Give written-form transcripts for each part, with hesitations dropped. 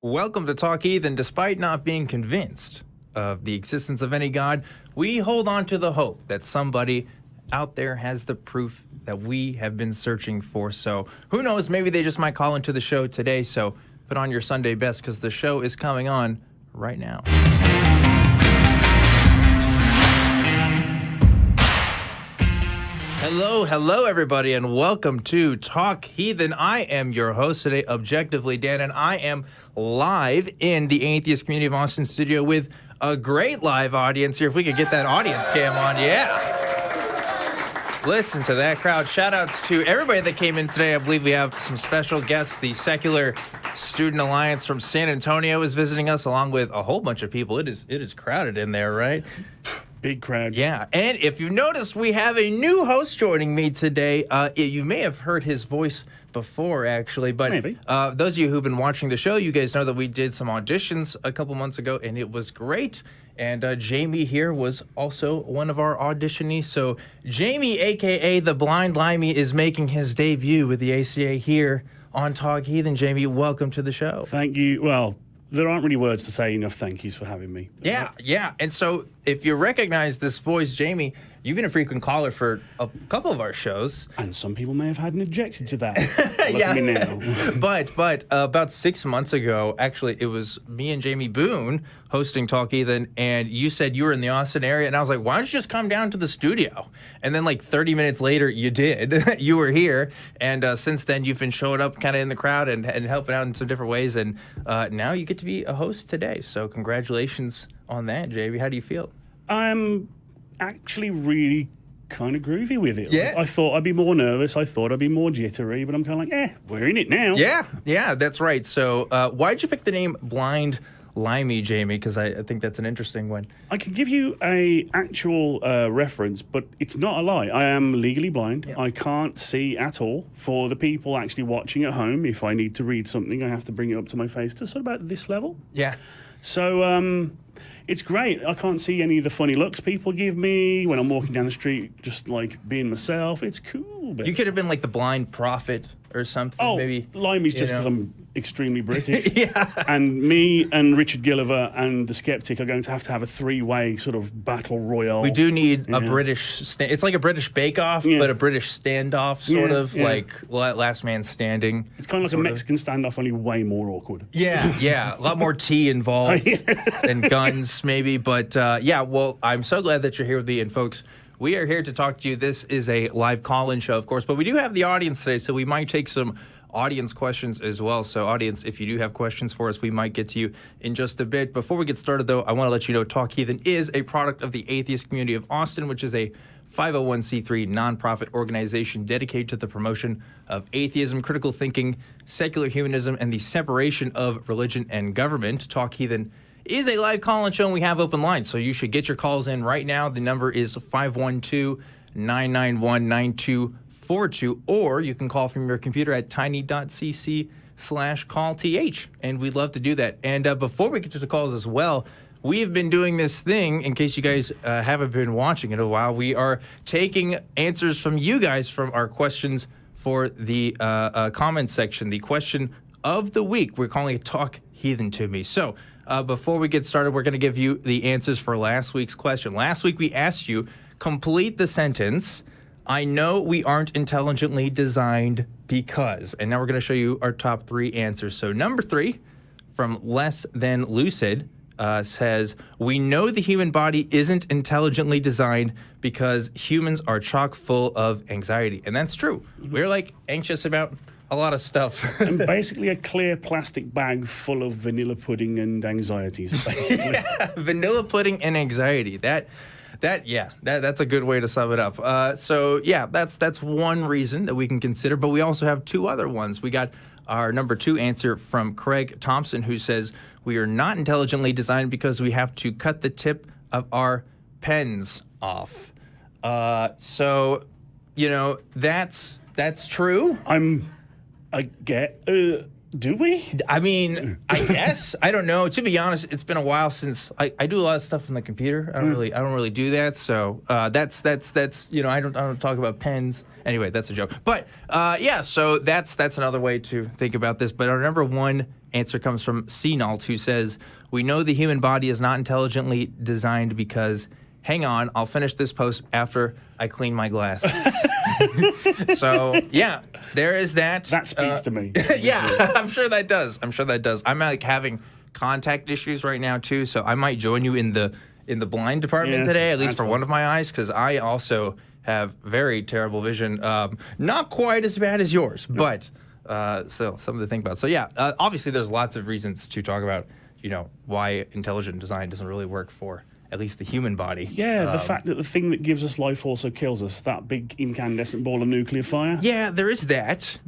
Welcome to Talk Heathen. Despite not being convinced of the existence of any God, we hold on to the hope that somebody out there has the proof that we have been searching for. So who knows, maybe they just might call into the show today. So put on your Sunday best because the show is coming on right now. Hello, everybody, and welcome to Talk Heathen. I am your host today, ObjectivelyDan, and I am live in the Atheist Community of Austin studio with a great live audience here. If we could get that audience cam on, yeah. Listen to that crowd. Shout-outs to everybody that came in today. I believe we have some special guests. The Secular Student Alliance from San Antonio is visiting us, along with a whole bunch of people. It is crowded in there, right? Big crowd. Yeah, and if you noticed, we have a new host joining me today. You may have heard his voice before, actually, but Maybe. Those of you who've been watching the show, you guys know that we did some auditions a couple months ago, and it was great. And Jamie here was also one of our auditionees. So Jamie, a.k.a. the Blind Limey, is making his debut with the ACA here on Talk Heathen. Jamie, welcome to the show. Thank you. Well, there aren't really words to say enough thank yous for having me. Yeah. And so if you recognize this voice, Jamie, you've been a frequent caller for a couple of our shows. And some people may have had an objection to that. Look at me now. But about 6 months ago, actually, it was me and Jamie Boone hosting Talk Heathen, and you said you were in the Austin area, and I was like, why don't you just come down to the studio? And then like 30 minutes later, you did. You were here, and since then, you've been showing up kind of in the crowd and helping out in some different ways, and now you get to be a host today. So congratulations on that, Jamie. How do you feel? I'm actually really kind of groovy with it. Yeah. I thought I'd be more nervous. I thought I'd be more jittery, but I'm kind of like, we're in it now. Yeah, that's right. So why'd you pick the name Blind Limey, Jamie? Because I think that's an interesting one. I can give you a actual reference, but it's not a lie. I am legally blind. Yeah. I can't see at all. For the people actually watching at home, if I need to read something, I have to bring it up to my face to sort of about this level. Yeah. So it's great. I can't see any of the funny looks people give me when I'm walking down the street, just like being myself. It's cool. But You could have been like the Blind Prophet or something. oh, maybe. Limey's just know. because I'm extremely British. Yeah. And me and Richard Gilliver and the Skeptic are going to have a three-way sort of battle royale. We do need a Yeah. British. It's like a British bake-off, Yeah. but a British standoff, sort Yeah, of yeah. like last man standing. It's kind of like a sort of. Mexican standoff, only way more awkward. Yeah, a lot more tea involved than guns, maybe. But yeah, well, I'm so glad that you're here with me, and folks. We are here to talk to you. This is a live call-in show, of course, but we do have the audience today, so we might take some audience questions as well. So, audience, if you do have questions for us, we might get to you in just a bit. Before we get started, though, I want to let you know Talk Heathen is a product of the Atheist Community of Austin, which is a 501c3 nonprofit organization dedicated to the promotion of atheism, critical thinking, secular humanism, and the separation of religion and government. Talk Heathen is a live call-in show, and we have open lines, so you should get your calls in right now. The number is 512-991-9242, or you can call from your computer at tiny.cc/callth, and we'd love to do that. And before we get to the calls as well, we've been doing this thing, in case you guys haven't been watching it a while, we are taking answers from you guys from our questions for the comment section, the question of the week. We're calling it Talk Heathen to Me. So, before we get started, we're going to give you the answers for last week's question. Last week, we asked you, complete the sentence, I know we aren't intelligently designed because. And now we're going to show you our top three answers. So number 3, from Less Than Lucid, says, we know the human body isn't intelligently designed because humans are chock full of anxiety. And that's true. We're like anxious about a lot of stuff. And basically a clear plastic bag full of vanilla pudding and anxieties, basically. Yeah, vanilla pudding and anxiety. That's a good way to sum it up. So yeah, that's one reason that we can consider, but we also have two other ones. We got our number 2 answer from Craig Thompson, who says, we are not intelligently designed because we have to cut the tip of our pens off. So, you know, that's true. I get Do we? I mean, I guess. I don't know. To be honest, it's been a while since I do a lot of stuff on the computer. I don't really do that. So that's I don't talk about pens. Anyway, that's a joke. But yeah, so that's another way to think about this. But our number one answer comes from CNalt, who says, "We know the human body is not intelligently designed because, hang on, I'll finish this post after I clean my glasses." So yeah, there is that. That speaks to me. Yeah, I'm sure that does. I'm like having contact issues right now too, so I might join you in the blind department today, at least for one of my eyes, because I also have very terrible vision. Not quite as bad as yours, but still something to think about. So yeah, obviously there's lots of reasons to talk about, why intelligent design doesn't really work for at least the human body. Yeah, the fact that the thing that gives us life also kills us, that big incandescent ball of nuclear fire. Yeah, there is that.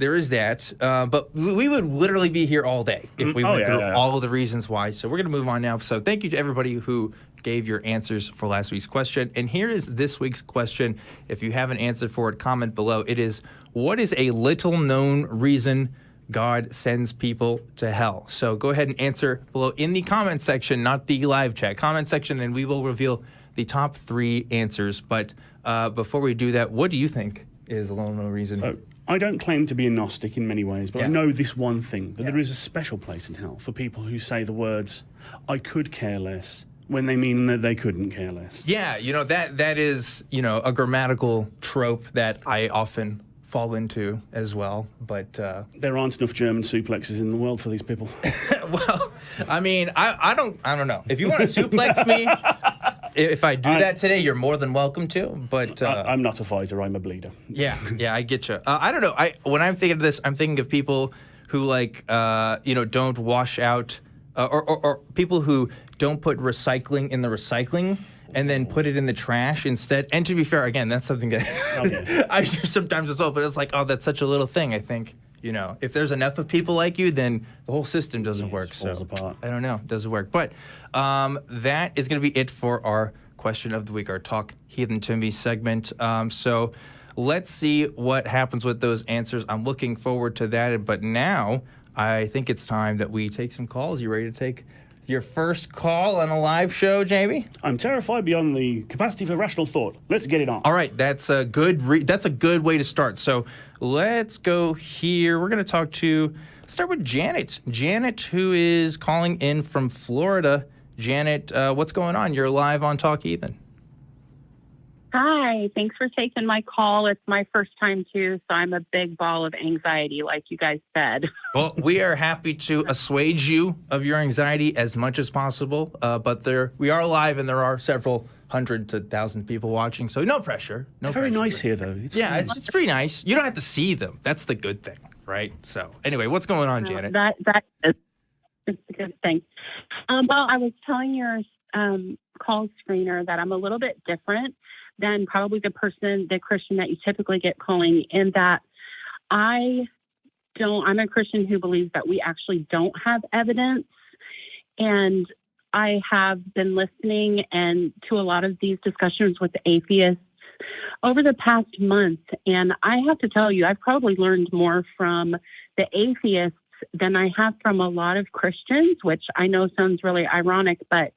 But we would literally be here all day if we went through all of the reasons why. So we're going to move on now. So thank you to everybody who gave your answers for last week's question. And here is this week's question. If you have an answer for it, comment below. It is, what is a little known reason God sends people to hell? So go ahead and answer below in the comment section, not the live chat, comment section, and we will reveal the top 3 answers. But before we do that, what do you think is a little known reason? So, I don't claim to be a Gnostic in many ways, but I know this one thing, that there is a special place in hell for people who say the words, "I could care less," when they mean that they couldn't care less. Yeah, that is, a grammatical trope that I often fall into as well, but there aren't enough German suplexes in the world for these people. Well, I mean, I don't know. If you want to suplex me, if I do that today, you're more than welcome to. But I'm not a fighter. I'm a bleeder. Yeah, I get you. I don't know. When I'm thinking of this, I'm thinking of people who don't wash out, or people who don't put recycling in the recycling and then put it in the trash instead. And to be fair, again, that's something that I do sometimes as well. But it's like, oh, that's such a little thing. I think, if there's enough of people like you, then the whole system doesn't work. Falls apart. I don't know. It doesn't work. But that is going to be it for our question of the week, our Talk Heathen to Me segment. So let's see what happens with those answers. I'm looking forward to that. But now I think it's time that we take some calls. You ready to take your first call on a live show, Jamie? I'm terrified beyond the capacity for rational thought. Let's get it on. All right, that's a good way to start. So let's go here. We're going to start with Janet. Janet, who is calling in from Florida. Janet, what's going on? You're live on Talk Heathen. Hi, thanks for taking my call. It's my first time too, so I'm a big ball of anxiety, like you guys said. Well, we are happy to assuage you of your anxiety as much as possible, but we are live and there are several hundred to thousand people watching, so no pressure. Very nice here, though. It's pretty nice. You don't have to see them. That's the good thing, right? So anyway, what's going on, Janet? That is a good thing. Well, I was telling your call screener that I'm a little bit different than probably the Christian that you typically get calling, in that I'm a Christian who believes that we actually don't have evidence. And I have been listening to a lot of these discussions with atheists over the past month. And I have to tell you, I've probably learned more from the atheists than I have from a lot of Christians, which I know sounds really ironic, but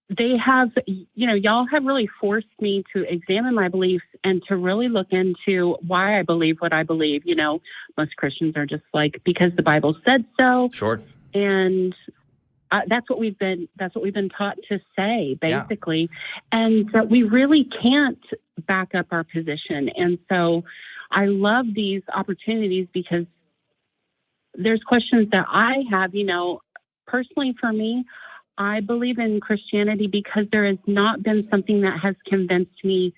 they have, y'all have really forced me to examine my beliefs and to really look into why I believe what I believe. Most Christians are just like, because the Bible said so. Sure. And that's what we've been taught to say, basically. Yeah. And that we really can't back up our position. And so I love these opportunities because there's questions that I have, personally for me. I believe in Christianity because there has not been something that has convinced me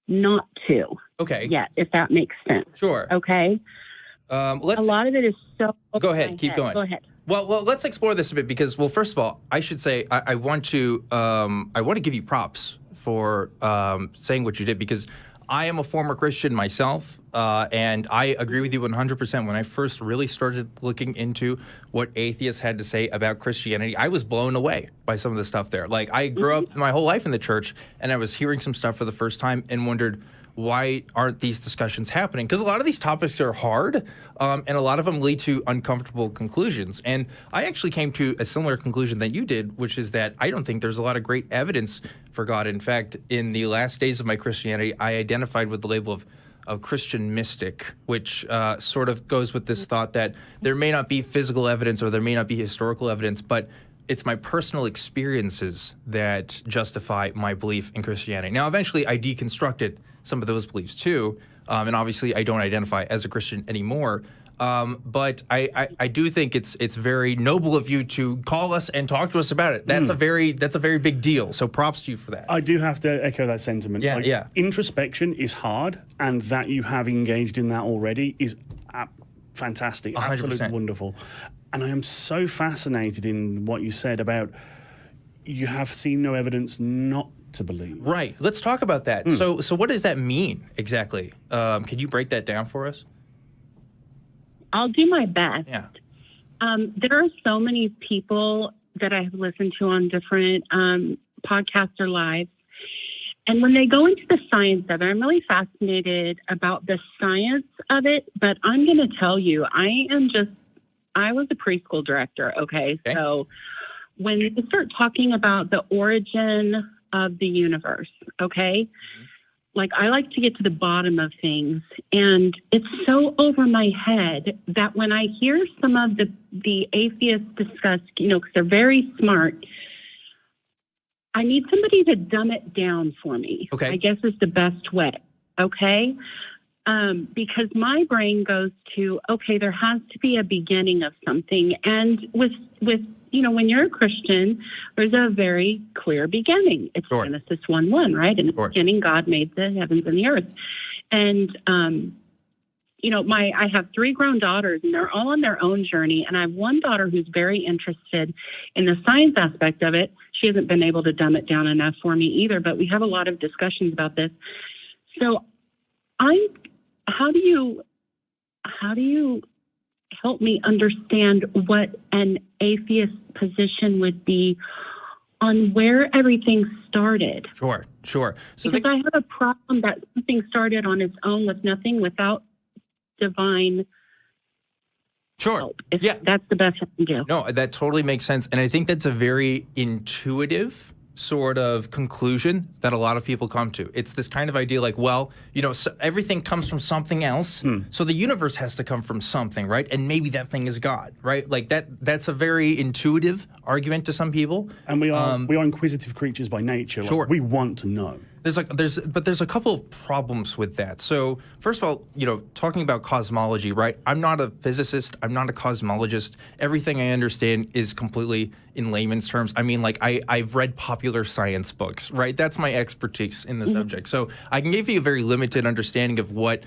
not to. Okay. Yet, if that makes sense. Sure. Okay. A lot of it is so. Go ahead. Keep going. Go ahead. Well, let's explore this a bit because, first of all, I should say I want to give you props for saying what you did, because I am a former Christian myself, and I agree with you 100%. When I first really started looking into what atheists had to say about Christianity, I was blown away by some of the stuff there. Like, I grew up my whole life in the church, and I was hearing some stuff for the first time and wondered, why aren't these discussions happening? Because a lot of these topics are hard, and a lot of them lead to uncomfortable conclusions. And I actually came to a similar conclusion that you did, which is that I don't think there's a lot of great evidence for God. In fact, in the last days of my Christianity, I identified with the label of Christian mystic, which sort of goes with this thought that there may not be physical evidence or there may not be historical evidence, but it's my personal experiences that justify my belief in Christianity. Now, eventually, I deconstructed some of those beliefs too, and obviously, I don't identify as a Christian anymore. But I do think it's very noble of you to call us and talk to us about it. That's a very big deal. So props to you for that. I do have to echo that sentiment. Yeah. Introspection is hard, and that you have engaged in that already is fantastic, 100%. absolutely wonderful. And I am so fascinated in what you said about you have seen no evidence not to believe. Right. Let's talk about that. So what does that mean exactly? Can you break that down for us? I'll do my best. Yeah. There are so many people that I have listened to on different podcasts or lives. And when they go into the science of it, I'm really fascinated about the science of it. But I'm going to tell you, I was a preschool director, okay? So when you start talking about the origin of the universe, okay? Like, I like to get to the bottom of things, and it's so over my head that when I hear some of the atheists discuss, because they're very smart, I need somebody to dumb it down for me. Okay. I guess is the best way, okay? Because my brain goes to, okay, there has to be a beginning of something, and with when you're a Christian, there's a very clear beginning. It's Genesis 1:1, right? In the beginning, God made the heavens and the earth. And, I have 3 grown daughters, and they're all on their own journey. And I have one daughter who's very interested in the science aspect of it. She hasn't been able to dumb it down enough for me either, but we have a lot of discussions about this. So how do you help me understand what an atheist position would be on where everything started? Sure. So because I have a problem that something started on its own with nothing, without divine help. That's the best I can do. No, that totally makes sense. And I think that's a very intuitive sort of conclusion that a lot of people come to. It's this kind of idea like, so everything comes from something else. So the universe has to come from something, right? And maybe that thing is God, right? Like that's a very intuitive argument to some people. And we are inquisitive creatures by nature. Like, we want to know. There's a couple of problems with that. So first of all, talking about cosmology, right? I'm not a physicist. I'm not a cosmologist. Everything I understand is completely in layman's terms. I mean, like I've read popular science books, right? That's my expertise in the subject. So I can give you a very limited understanding of what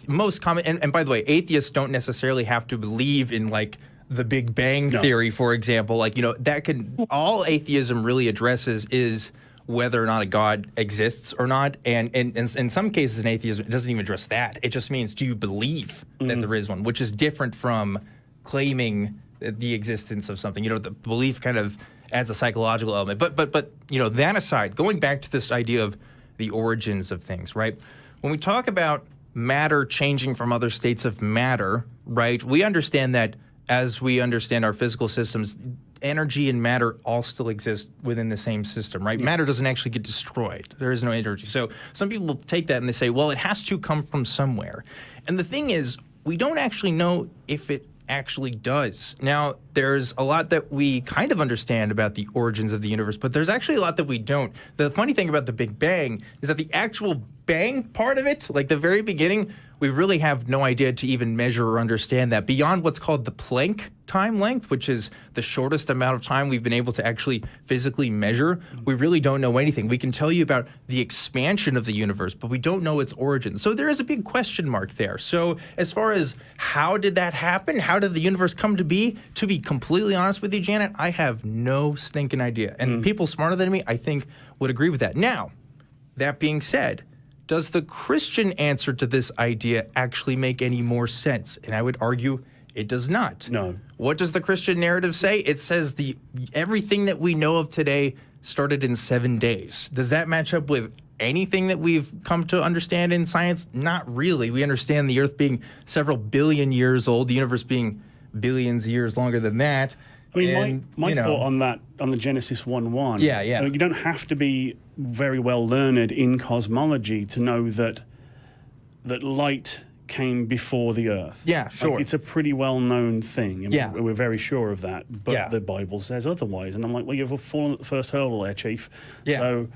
most common. And by the way, atheists don't necessarily have to believe in like the Big Bang theory, for example. Like that can all atheism really addresses is whether or not a God exists or not. And in some cases in atheism, it doesn't even address that. It just means, do you believe that there is one, which is different from claiming the existence of something. The belief kind of adds a psychological element. But that aside, going back to this idea of the origins of things, right? When we talk about matter changing from other states of matter, right, we understand that as we understand our physical systems, energy and matter all still exist within the same system, right? Matter doesn't actually get destroyed. There is no energy. So some people take that and they say, well, it has to come from somewhere. And the thing is, we don't actually know if it actually does. Now, there's a lot that we kind of understand about the origins of the universe, but there's actually a lot that we don't. The funny thing about the Big Bang is that the actual bang part of it, like the very beginning, we really have no idea to even measure or understand that beyond what's called the Planck time length, which is the shortest amount of time we've been able to actually physically measure. We really don't know anything. We can tell you about the expansion of the universe, but we don't know its origin. So there is a big question mark there. So as far as how did that happen? How did the universe come to be completely honest with you, Janet, I have no stinking idea. And people smarter than me, I think, would agree with that. Now, that being said, does the Christian answer to this idea actually make any more sense? And I would argue it does not. No. What does the Christian narrative say? It says everything that we know of today started in 7 days. Does that match up with anything that we've come to understand in science? Not really. We understand the Earth being several billion years old, the universe being billions of years longer than that. I mean, And, my thought on that, on the Genesis 1:1. Yeah, yeah. You don't have to be very well learned in cosmology to know that light came before the Earth. Yeah, sure. Like, it's a pretty well-known thing. And Yeah. we're very sure of that. But Yeah. the Bible says otherwise. And I'm like, well, you've fallen at the first hurdle there, Chief. Yeah. So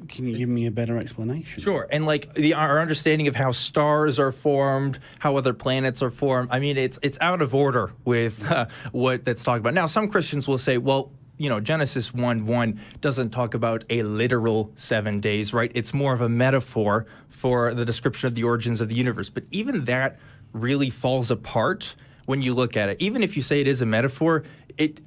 can you give me a better explanation? Sure. And like our understanding of how stars are formed, how other planets are formed, I mean, it's out of order with what that's talked about. Now, some Christians will say, well, Genesis 1:1 doesn't talk about a literal 7 days, right? It's more of a metaphor for the description of the origins of the universe. But even that really falls apart when you look at it. Even if you say it is a metaphor, it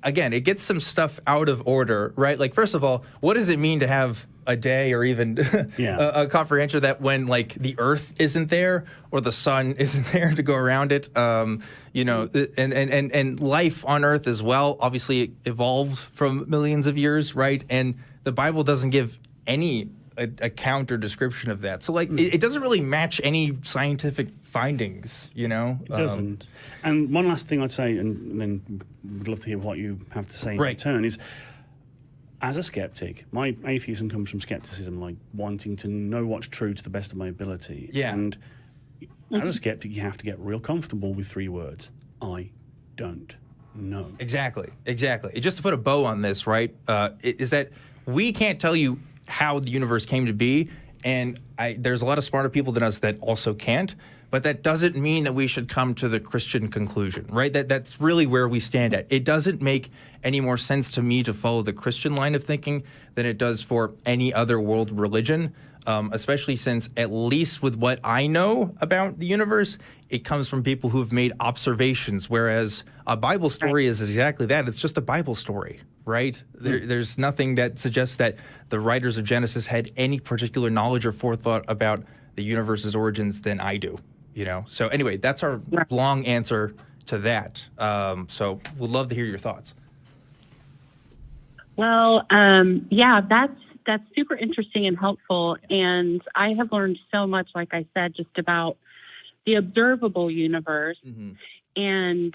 gets some stuff out of order, right? Like, first of all, what does it mean to have a day or even a comprehension that when like the Earth isn't there or the sun isn't there to go around it, and life on Earth as well, obviously it evolved from millions of years, right? And the Bible doesn't give any account or description of that. So like it doesn't really match any scientific findings, It doesn't. And one last thing I'd say, and then we'd love to hear what you have to say in return, is as a skeptic, my atheism comes from skepticism, like wanting to know what's true to the best of my ability. Yeah. And as a skeptic, you have to get real comfortable with 3 words. I don't know. Exactly. Just to put a bow on this, right, is that we can't tell you how the universe came to be, and there's a lot of smarter people than us that also can't, but that doesn't mean that we should come to the Christian conclusion, right? That's really where we stand at. It doesn't make any more sense to me to follow the Christian line of thinking than it does for any other world religion, especially since, at least with what I know about the universe, it comes from people who've made observations, whereas a Bible story is exactly that. It's just a Bible story, right? There's nothing that suggests that the writers of Genesis had any particular knowledge or forethought about the universe's origins than I do, So anyway, that's our long answer to that. So we'd love to hear your thoughts. Well, that's super interesting and helpful. And I have learned so much, like I said, just about the observable universe. Mm-hmm. And,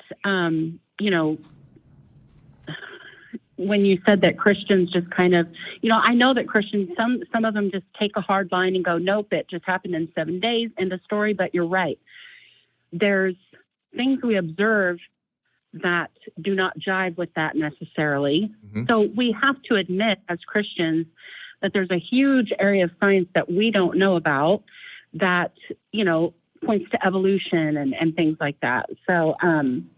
when you said that Christians just kind of, I know that Christians, some of them just take a hard line and go, nope, it just happened in 7 days, end of story. But you're right. There's things we observe that do not jive with that necessarily. Mm-hmm. So we have to admit as Christians that there's a huge area of science that we don't know about that, points to evolution and things like that. So I'm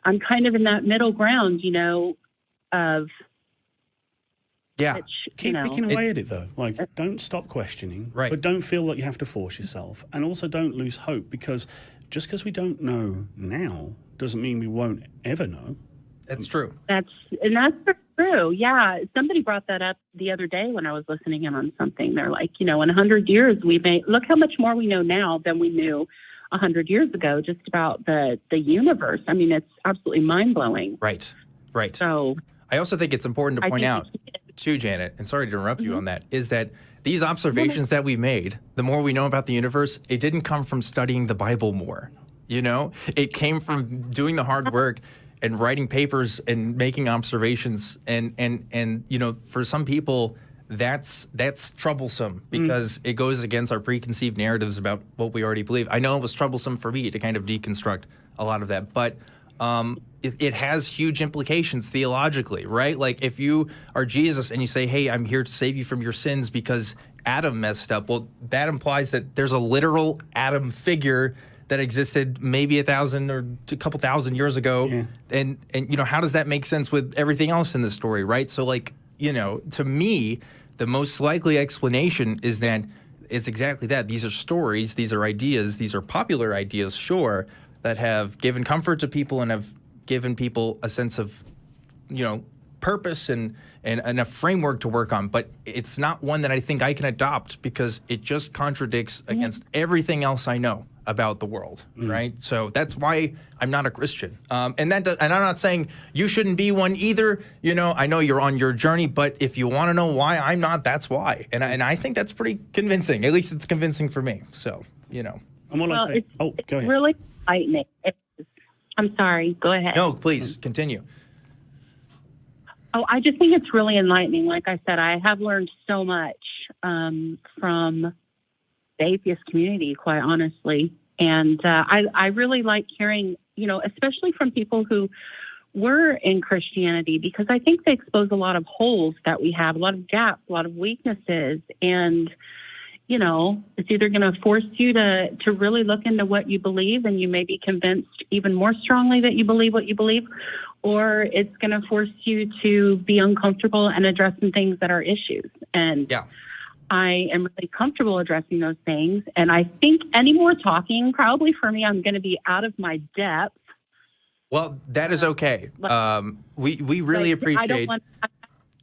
kind of in that middle ground, of keep picking away at it though. Like, don't stop questioning, right? But don't feel like you have to force yourself, and also don't lose hope, because just because we don't know now doesn't mean we won't ever know. That's true. That's true. Yeah, somebody brought that up the other day when I was listening in on something. They're like, in 100 years look how much more we know now than we knew 100 years ago, just about the universe. I mean, it's absolutely mind blowing. Right. So I also think it's important to point out, too, Janet, and sorry to interrupt you on that, is that these observations that we made, the more we know about the universe, it didn't come from studying the Bible more. It came from doing the hard work and writing papers and making observations. And for some people, that's troublesome because it goes against our preconceived narratives about what we already believe. I know it was troublesome for me to kind of deconstruct a lot of that, but it has huge implications theologically, right? Like, if you are Jesus and you say, hey, I'm here to save you from your sins because Adam messed up, well, that implies that there's a literal Adam figure that existed maybe 1,000 or a couple thousand years ago. Yeah. And how does that make sense with everything else in the story, right? So, like, to me, the most likely explanation is that it's exactly that. These are stories, these are ideas, these are popular ideas, sure, that have given comfort to people and have given people a sense of, purpose and a framework to work on. But it's not one that I think I can adopt because it just contradicts against everything else I know about the world, right? So that's why I'm not a Christian. And I'm not saying you shouldn't be one either. You know, I know you're on your journey, but if you want to know why I'm not, that's why. And I think that's pretty convincing. At least it's convincing for me. So, you know. And what I'd say, go it's ahead. really enlightening. I'm sorry. Go ahead. No, please continue. Oh, I just think it's really enlightening. Like I said, I have learned so much from the atheist community, quite honestly. And I really like hearing, you know, especially from people who were in Christianity, because I think they expose a lot of holes that we have, a lot of gaps, a lot of weaknesses. And, you know, it's either going to force you to really look into what you believe, and you may be convinced even more strongly that you believe what you believe, or it's going to force you to be uncomfortable and address some things that are issues. And Yeah. I am really comfortable addressing those things. And I think any more talking, probably for me, I'm going to be out of my depth. Well, that is okay. We really appreciate. I don't want.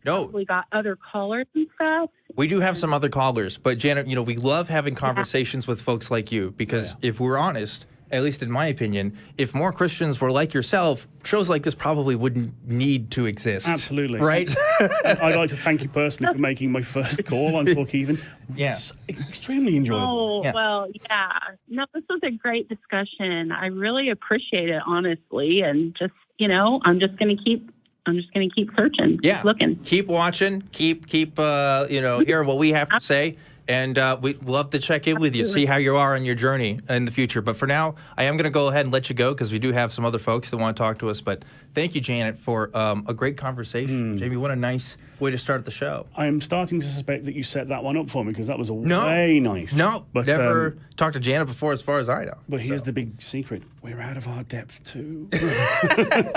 No, We got other callers and stuff. we do have some other callers, but Janet, you know, we love having conversations with folks like you because if we're honest, at least in my opinion, if more Christians were like yourself, shows like this probably wouldn't need to exist. Absolutely. Right? I'd like to thank you personally for making my first call on Talk Heathen. Yeah. It's extremely enjoyable. Oh, Yeah. well, yeah. No, this was a great discussion. I really appreciate it, honestly. And just, you know, I'm just going to keep searching, Yeah. keep looking. Keep watching. Keep you know, hearing what we have to say. And we'd love to check in with you, see how you are on your journey in the future. But for now, I am going to go ahead and let you go because we do have some other folks that want to talk to us. But thank you, Janet, for a great conversation. Jamie, what a nice way to start the show. I'm starting to suspect that you set that one up for me because that was way nice. No, but never talked to Janet before as far as I know. But here's the big secret. We're out of our depth, too.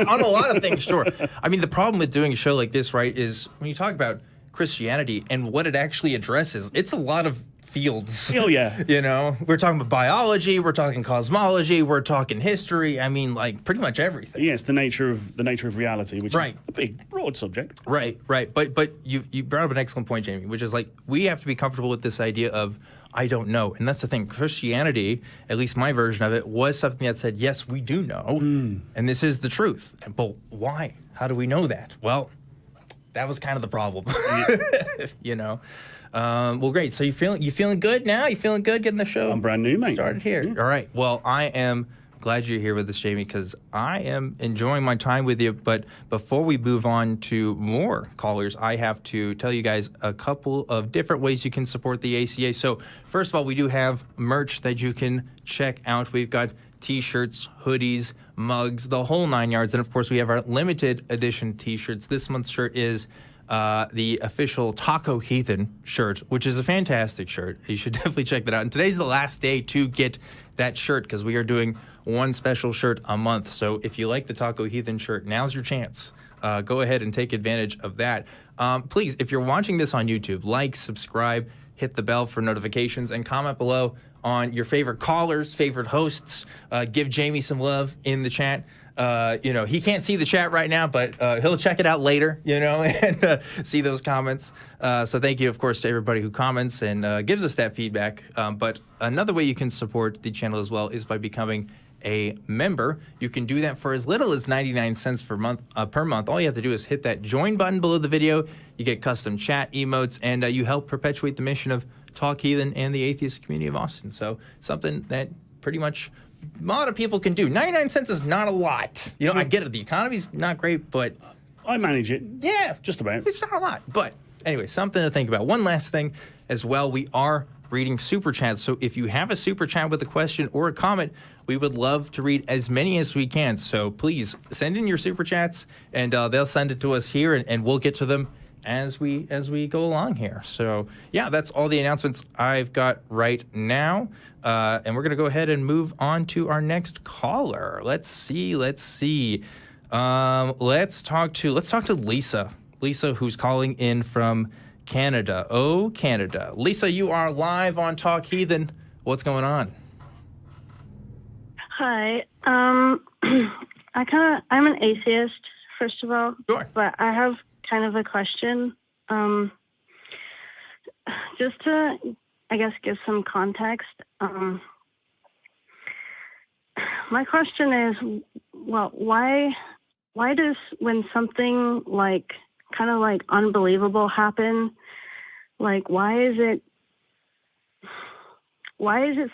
On a lot of things, sure. I mean, the problem with doing a show like this, right, is when you talk about Christianity and what it actually addresses, it's a lot of fields. Oh, yeah. You know, we're talking about biology, we're talking cosmology, we're talking history. I mean, like pretty much everything. Yes, the nature of reality, which is a big, broad subject. Right. But you brought up an excellent point, Jamie, which is like we have to be comfortable with this idea of I don't know. And that's the thing. Christianity, at least my version of it, was something that said, yes, we do know. And this is the truth. But why? How do we know that? Well, that was kind of the problem, you know. Well, great. So you feeling good now? You feeling good getting the show? I'm brand new, mate. Started here. Yeah. All right. Well, I am glad you're here with us, Jamie, because I am enjoying my time with you. But before we move on to more callers, I have to tell you guys a couple of different ways you can support the ACA. So first of all, we do have merch that you can check out. We've got T-shirts, hoodies, mugs, the whole 9 yards. And of course, we have our limited edition T-shirts. This month's shirt is the official Taco Heathen shirt, which is a fantastic shirt. You should definitely check that out. And today's the last day to get that shirt because we are doing one special shirt a month. So if you like the Taco Heathen shirt, now's your chance. Go ahead and take advantage of that. Please, if you're watching this on YouTube, like, subscribe, hit the bell for notifications, and comment below on your favorite callers, favorite hosts. Give Jamie some love in the chat. You know, he can't see the chat right now, but he'll check it out later, you know, and see those comments. So thank you, of course, to everybody who comments and gives us that feedback. But another way you can support the channel as well is by becoming a member. You can do that for as little as 99 cents per month. All you have to do is hit that join button below the video. You get custom chat emotes, and you help perpetuate the mission of Talk Heathen and the atheist community of Austin. So something that pretty much a lot of people can do. 99 cents is not a lot. You know, I get it. The economy's not great, but I manage it. yeah, Just about. it's not a lot. But anyway, something to think about. One last thing as well. We are reading super chats. So if you have a super chat with a question or a comment, we would love to read as many as we can. So please send in your super chats, and they'll send it to us here, and we'll get to them as we go along here. So yeah, that's all the announcements I've got right now. And we're gonna go ahead and move on to our next caller. Let's see. Let's talk to Lisa. Lisa, who's calling in from Canada. Oh, Canada. Lisa, you are live on Talk Heathen. What's going on? Hi. I'm an atheist, first of all. Sure. But I have kind of a question. Just to, I guess, give some context. my question is, well, why does when something like kind of like unbelievable happen, like why is it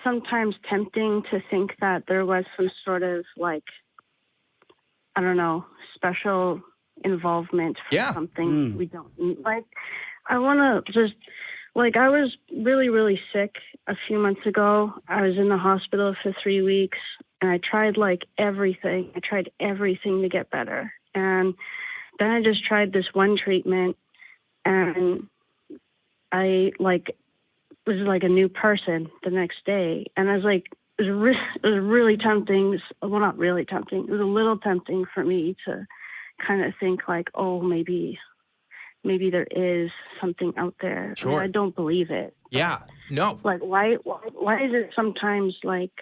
sometimes tempting to think that there was some sort of like, I don't know, special involvement for something we don't like? I want to just, like, I was really, really sick a few months ago. I was in the hospital for 3 weeks, and I tried like everything. I tried everything to get better. And then I just tried this one treatment, and I like was like a new person the next day. And I was like, it was really tempting. Well, not really tempting. It was a little tempting for me to kind of think like, oh, maybe there is something out there. Sure. I mean, I don't believe it. Yeah. No. Like, why is it sometimes like,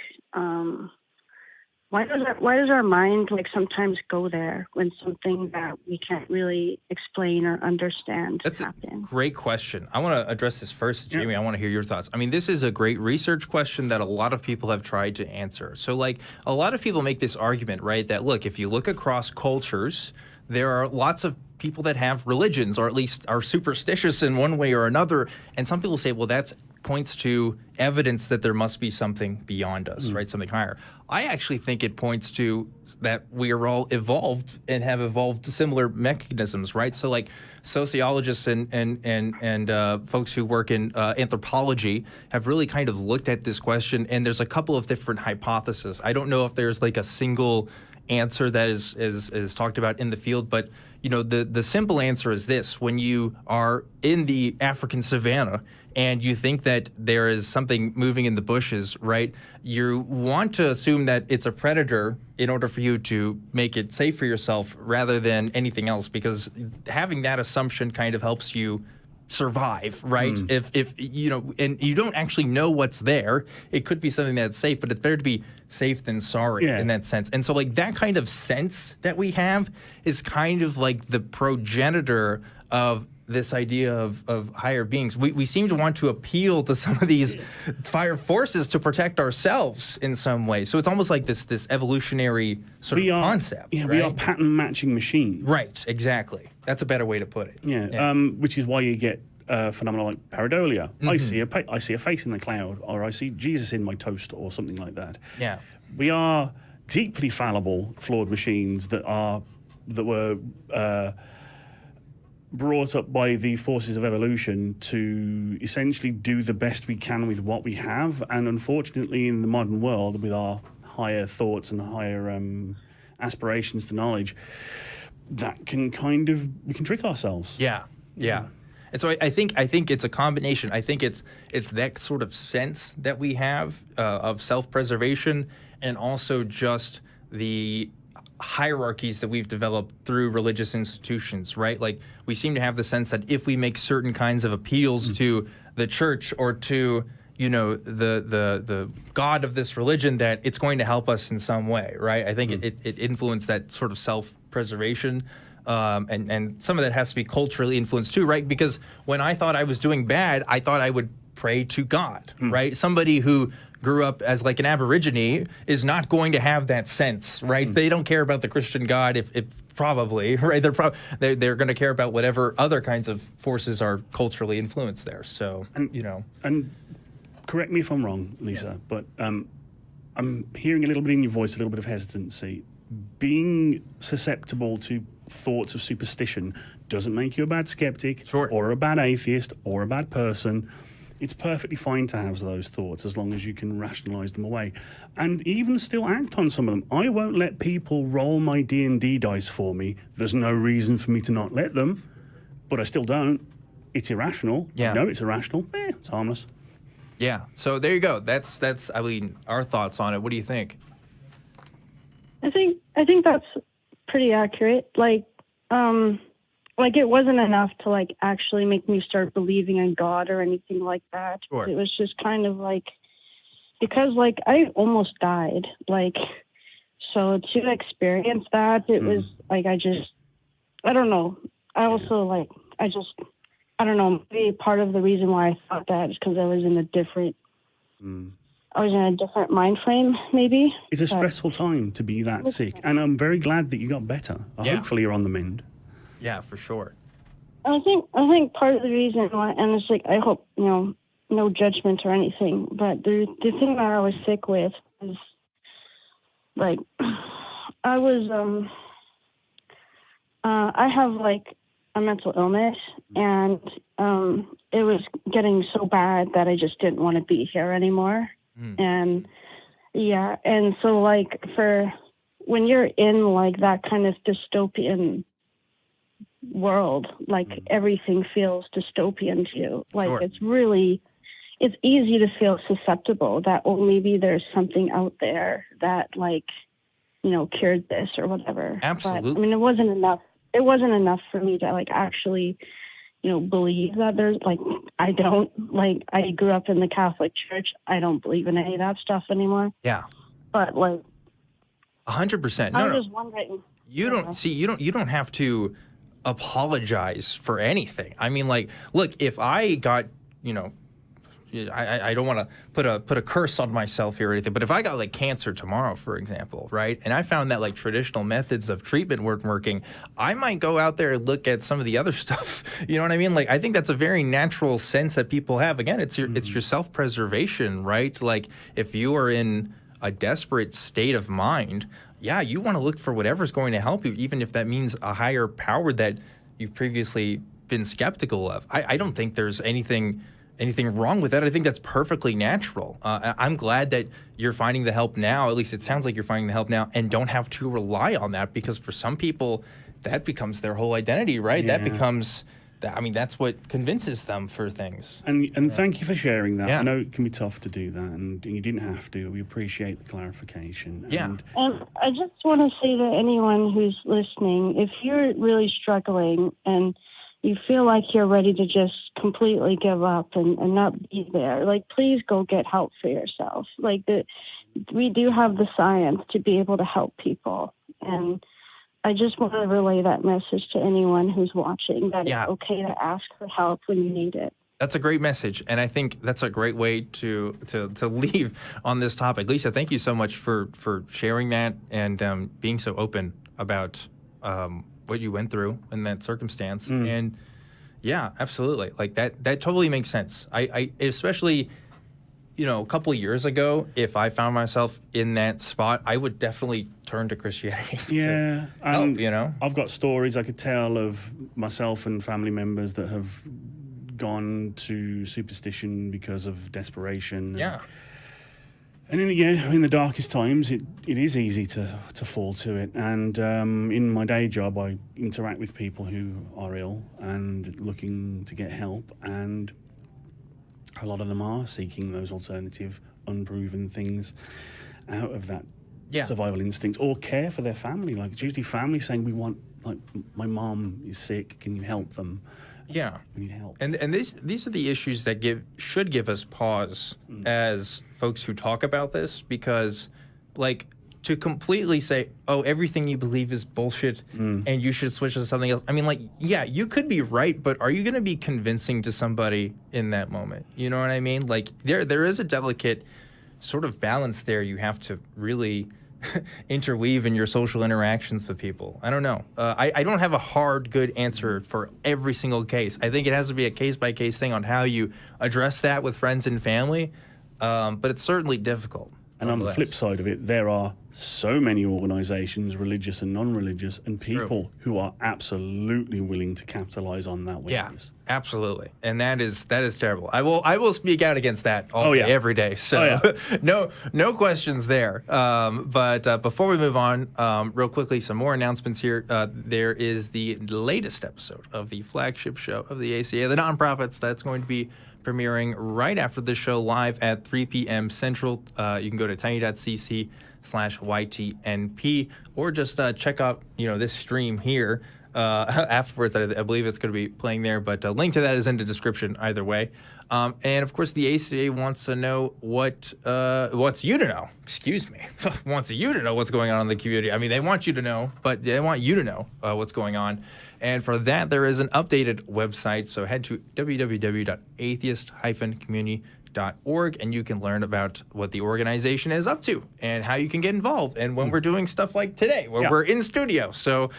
why does our mind like sometimes go there when something that we can't really explain or understand happen? A great question. I want to address this first, Jamie. I want to hear your thoughts. I mean, this is a great research question that a lot of people have tried to answer. So, like, a lot of people make this argument, right, that, look, if you look across cultures, there are lots of people that have religions, or at least are superstitious in one way or another. And some people say, well, that points to evidence that there must be something beyond us, right? Something higher. I actually think it points to that we are all evolved and have evolved similar mechanisms, right? So like sociologists and folks who work in anthropology have really kind of looked at this question, and there's a couple of different hypotheses. I don't know if there's like a single answer that is talked about in the field, but you know, the simple answer is this: when you are in the African savannah and you think that there is something moving in the bushes, right, you want to assume that it's a predator in order for you to make it safe for yourself rather than anything else, because having that assumption kind of helps you survive, right? If you know, and you don't actually know what's there, it could be something that's safe, but it's better to be safe than sorry in that sense. And so like that kind of sense that we have is kind of like the progenitor of this idea of higher beings. We seem to want to appeal to some of these fire forces to protect ourselves in some way. So it's almost like this evolutionary sort of concept. Yeah, right? we are pattern matching machines. Right, exactly. That's a better way to put it. Yeah. Which is why you get phenomena like pareidolia. I see a face in the cloud, or I see Jesus in my toast, or something like that. Yeah. We are deeply fallible, flawed machines that were brought up by the forces of evolution to essentially do the best we can with what we have. And unfortunately, in the modern world, with our higher thoughts and higher aspirations to knowledge, that can we can trick ourselves. Yeah. And so I think it's a combination. I think it's that sort of sense that we have of self-preservation, and also just the hierarchies that we've developed through religious institutions, right? Like we seem to have the sense that if we make certain kinds of appeals to the church or to, you know, the God of this religion, that it's going to help us in some way, right? I think it influenced that sort of self-preservation. And some of that has to be culturally influenced too, right? Because when I thought I was doing bad, I thought I would pray to God, right? Somebody who grew up as like an Aborigine is not going to have that sense, right? They don't care about the Christian God, if probably, right? They're going to care about whatever other kinds of forces are culturally influenced there. So, you know. And correct me if I'm wrong, Lisa, but I'm hearing a little bit in your voice, a little bit of hesitancy. Being susceptible to thoughts of superstition doesn't make you a bad skeptic, or a bad atheist, or a bad person. It's perfectly fine to have those thoughts as long as you can rationalize them away and even still act on some of them. I won't let people roll my D&D dice for me. There's no reason for me to not let them, but I still don't. It's irrational. Yeah. I know it's irrational. It's harmless. Yeah. So there you go. That's I mean, our thoughts on it. What do you think? I think that's pretty accurate. Like it wasn't enough to like actually make me start believing in God or anything like that. Sure. It was just kind of like, because like I almost died, like, so to experience that, it was like, I don't know. I also like, I don't know, maybe part of the reason why I thought that is because I was in a different I was in a different mind frame, maybe. It's a stressful time to be that sick, and I'm very glad that you got better. Hopefully you're on the mend. Yeah, for sure. I think part of the reason why, and it's like, I hope, no judgment or anything, but the thing that I was sick with is, like, I was, I have, like, a mental illness, and it was getting so bad that I just didn't want to be here anymore. And so, like, for when you're in, like, that kind of dystopian world, like, everything feels dystopian to you. Like, it's easy to feel susceptible that, oh, maybe there's something out there that, like, cured this or whatever. Absolutely. But, I mean, it wasn't enough for me to, like, actually, believe that there's, like, I grew up in the Catholic Church. I don't believe in any of that stuff anymore. Yeah. But, like, 100%. I was just wondering. You don't have to apologize for anything. I mean, like, look, if I got, I don't want to put a curse on myself here or anything, but if I got, like, cancer tomorrow, for example, right, and I found that, like, traditional methods of treatment weren't working, I might go out there and look at some of the other stuff. You know what I mean? Like, I think that's a very natural sense that people have. Again, it's your self-preservation, right? Like, if you are in a desperate state of mind, yeah, you want to look for whatever's going to help you, even if that means a higher power that you've previously been skeptical of. I don't think there's anything wrong with that. I think that's perfectly natural. I'm glad that you're finding the help now. At least it sounds like you're finding the help now, and don't have to rely on that, because for some people, that becomes their whole identity, right? Yeah. That becomes, that's what convinces them for things. And thank you for sharing that. Yeah. I know it can be tough to do that, and you didn't have to. We appreciate the clarification. Yeah. And I just want to say to anyone who's listening, if you're really struggling and you feel like you're ready to just completely give up and not be there, like, please go get help for yourself. Like, we do have the science to be able to help people. And I just want to relay that message to anyone who's watching, that it's okay to ask for help when you need it. That's a great message, and I think that's a great way to leave on this topic. Lisa, thank you so much for sharing that and being so open about what you went through in that circumstance. And yeah, absolutely, like that totally makes sense. I especially, a couple of years ago, if I found myself in that spot, I would definitely turn to Christianity. yeah, to help, I've got stories I could tell of myself and family members that have gone to superstition because of desperation. Yeah. And in the darkest times, it is easy to fall to it. And in my day job, I interact with people who are ill and looking to get help. And a lot of them are seeking those alternative, unproven things out of that survival instinct, or care for their family. Like, it's usually family saying, we want, like, my mom is sick, can you help them? Yeah, we need help. And these are the issues that should give us pause as folks who talk about this, because, like, to completely say, oh, everything you believe is bullshit and you should switch to something else. I mean, like, yeah, you could be right, but are you going to be convincing to somebody in that moment? You know what I mean? Like, there is a delicate sort of balance there you have to really interweave in your social interactions with people. I don't know. I don't have a hard, good answer for every single case. I think it has to be a case-by-case thing on how you address that with friends and family, but it's certainly difficult. And on the flip side of it, there are so many organizations, religious and non-religious, and people who are absolutely willing to capitalize on that weakness. Yeah, absolutely. And that is terrible. I will speak out against that all day, every day. So no questions there. But before we move on, real quickly, some more announcements here. There is the latest episode of the flagship show of the ACA, the Nonprofits, that's going to be premiering right after the show live at 3 p.m. Central. You can go to tiny.cc/YTNP or just check out this stream here afterwards. I believe it's going to be playing there, but a link to that is in the description either way. And of course, the ACA wants to know wants you to know. Excuse me, wants you to know what's going on in the community. I mean, they want you to know, but they want you to know what's going on. And for that, there is an updated website. So head to www.atheist-community.com questiongabriel.org, and you can learn about what the organization is up to and how you can get involved and when we're doing stuff like today where we're in studio. So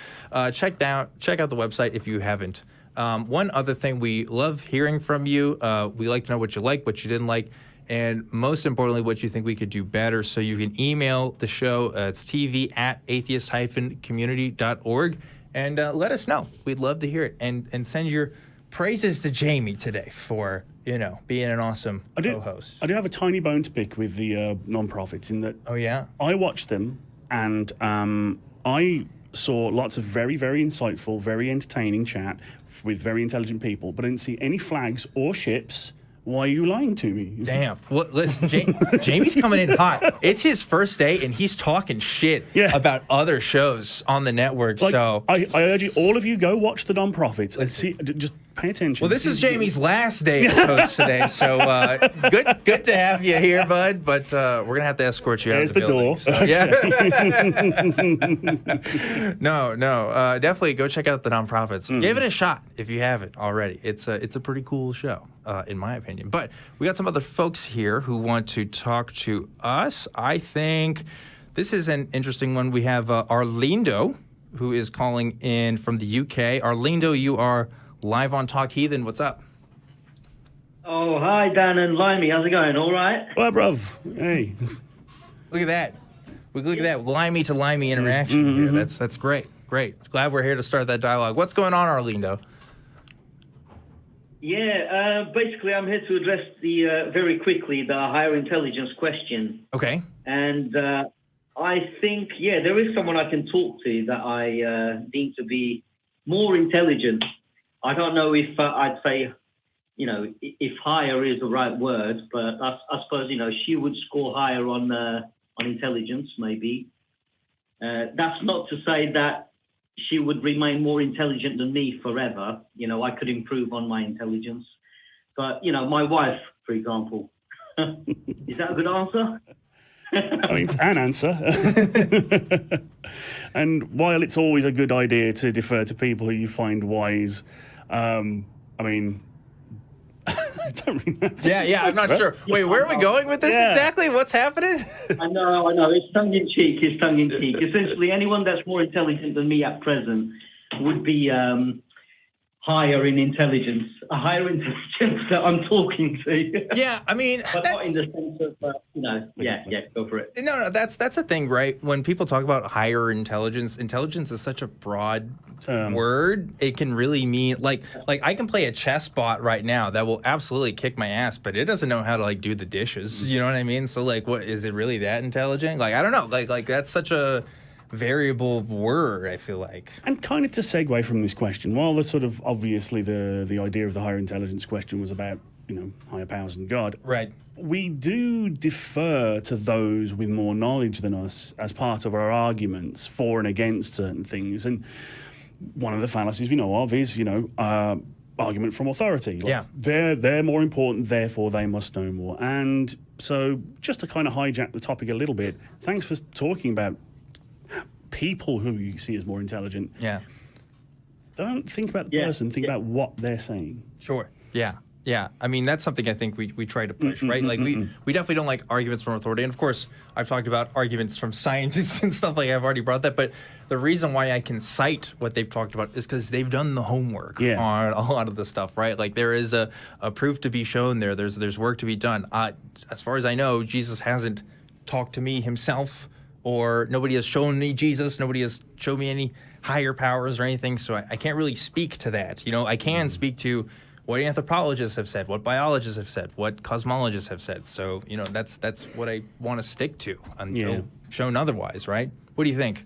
check out the website if you haven't. One other thing, we love hearing from you. We like to know what you like, what you didn't like, and most importantly, what you think we could do better. So you can email the show. It's tv@atheist-community.org, and let us know. We'd love to hear it. And send your praises to Jamie today for, being an awesome co-host. I do have a tiny bone to pick with the non-profits in that. Oh, yeah? I watched them, and I saw lots of very, very insightful, very entertaining chat with very intelligent people, but I didn't see any flags or ships. Why are you lying to me? Damn. Well, listen, Jamie's coming in hot. It's his first day, and he's talking shit about other shows on the network. So I urge you, all of you, go watch the non-profits. Let's see. Just pay attention. Well, this is Jamie's last day as host today, so good to have you here, bud. But we're gonna have to escort you out of the building. Door. So, yeah. No. Definitely go check out the non-profits. Give it a shot if you haven't already. It's a pretty cool show. In my opinion. But we got some other folks here who want to talk to us. I think this is an interesting one. We have Arlindo, who is calling in from the UK. Arlindo, you are live on Talk Heathen. What's up? Oh, hi, Dan and Limey. How's it going? All right? Well, bruv. Hey. Look at that. Look at that Limey to Limey interaction here. That's great. Great. Glad we're here to start that dialogue. What's going on, Arlindo? Yeah, basically I'm here to address very quickly the higher intelligence question. Okay. And I think, there is someone I can talk to that I deem to be more intelligent. I don't know if I'd say, if higher is the right word, but I suppose, she would score higher on intelligence, maybe. That's not to say that she would remain more intelligent than me forever. I could improve on my intelligence. But, my wife, for example, is that a good answer? I mean, it's an answer. And while it's always a good idea to defer to people who you find wise, I mean... I don't really know. Yeah, I'm not sure. Wait, where are we going with this exactly? What's happening? I know. It's tongue-in-cheek. Essentially, anyone that's more intelligent than me at present would be higher in intelligence. A higher intelligence that I'm talking to. Yeah, I mean... But not in the sense of, go for it. No, that's the thing, right? When people talk about higher intelligence is such a broad word. It can really mean, like I can play a chess bot right now that will absolutely kick my ass, but it doesn't know how to, do the dishes. You know what I mean? So, what, is it really that intelligent? I don't know. Like that's such a variable word, I feel like. And kind of to segue from this question, while the sort of obviously the idea of the higher intelligence question was about, higher powers than God. Right. We do defer to those with more knowledge than us as part of our arguments for and against certain things. And one of the fallacies we know of is, argument from authority. They're more important, therefore they must know more. And so just to kind of hijack the topic a little bit, thanks for talking about people who you see as more intelligent. Yeah. Don't think about the person, think about what they're saying. Sure. Yeah. I mean, that's something I think we try to push, right? We definitely don't like arguments from authority. And of course, I've talked about arguments from scientists and stuff I've already brought that. But the reason why I can cite what they've talked about is because they've done the homework on a lot of the stuff, right? There is a proof to be shown there. There's work to be done. As far as I know, Jesus hasn't talked to me himself, or nobody has shown me Jesus. Nobody has shown me any higher powers or anything. So I can't really speak to that. I can speak to what anthropologists have said, what biologists have said, what cosmologists have said. So, that's what I want to stick to until shown otherwise, right? What do you think?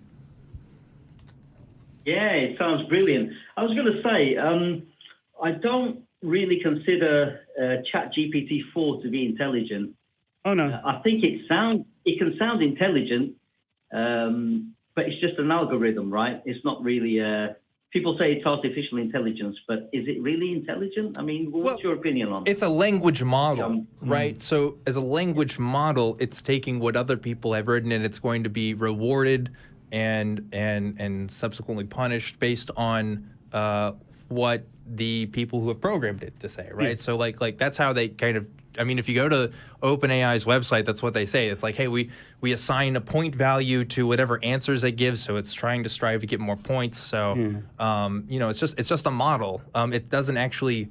Yeah, it sounds brilliant. I was going to say, I don't really consider ChatGPT-4 to be intelligent. Oh, no. I think it can sound intelligent, but it's just an algorithm, right? It's not really... People say it's artificial intelligence, but is it really intelligent? I mean, what's your opinion on it? It's a language model, right? So as a language model, it's taking what other people have written and it's going to be rewarded and subsequently punished based on what the people who have programmed it to say, right? So like that's how they kind of I mean, if you go to OpenAI's website, that's what they say. It's like, hey, we assign a point value to whatever answers they give, so it's trying to strive to get more points. So, you know, it's just a model. It doesn't actually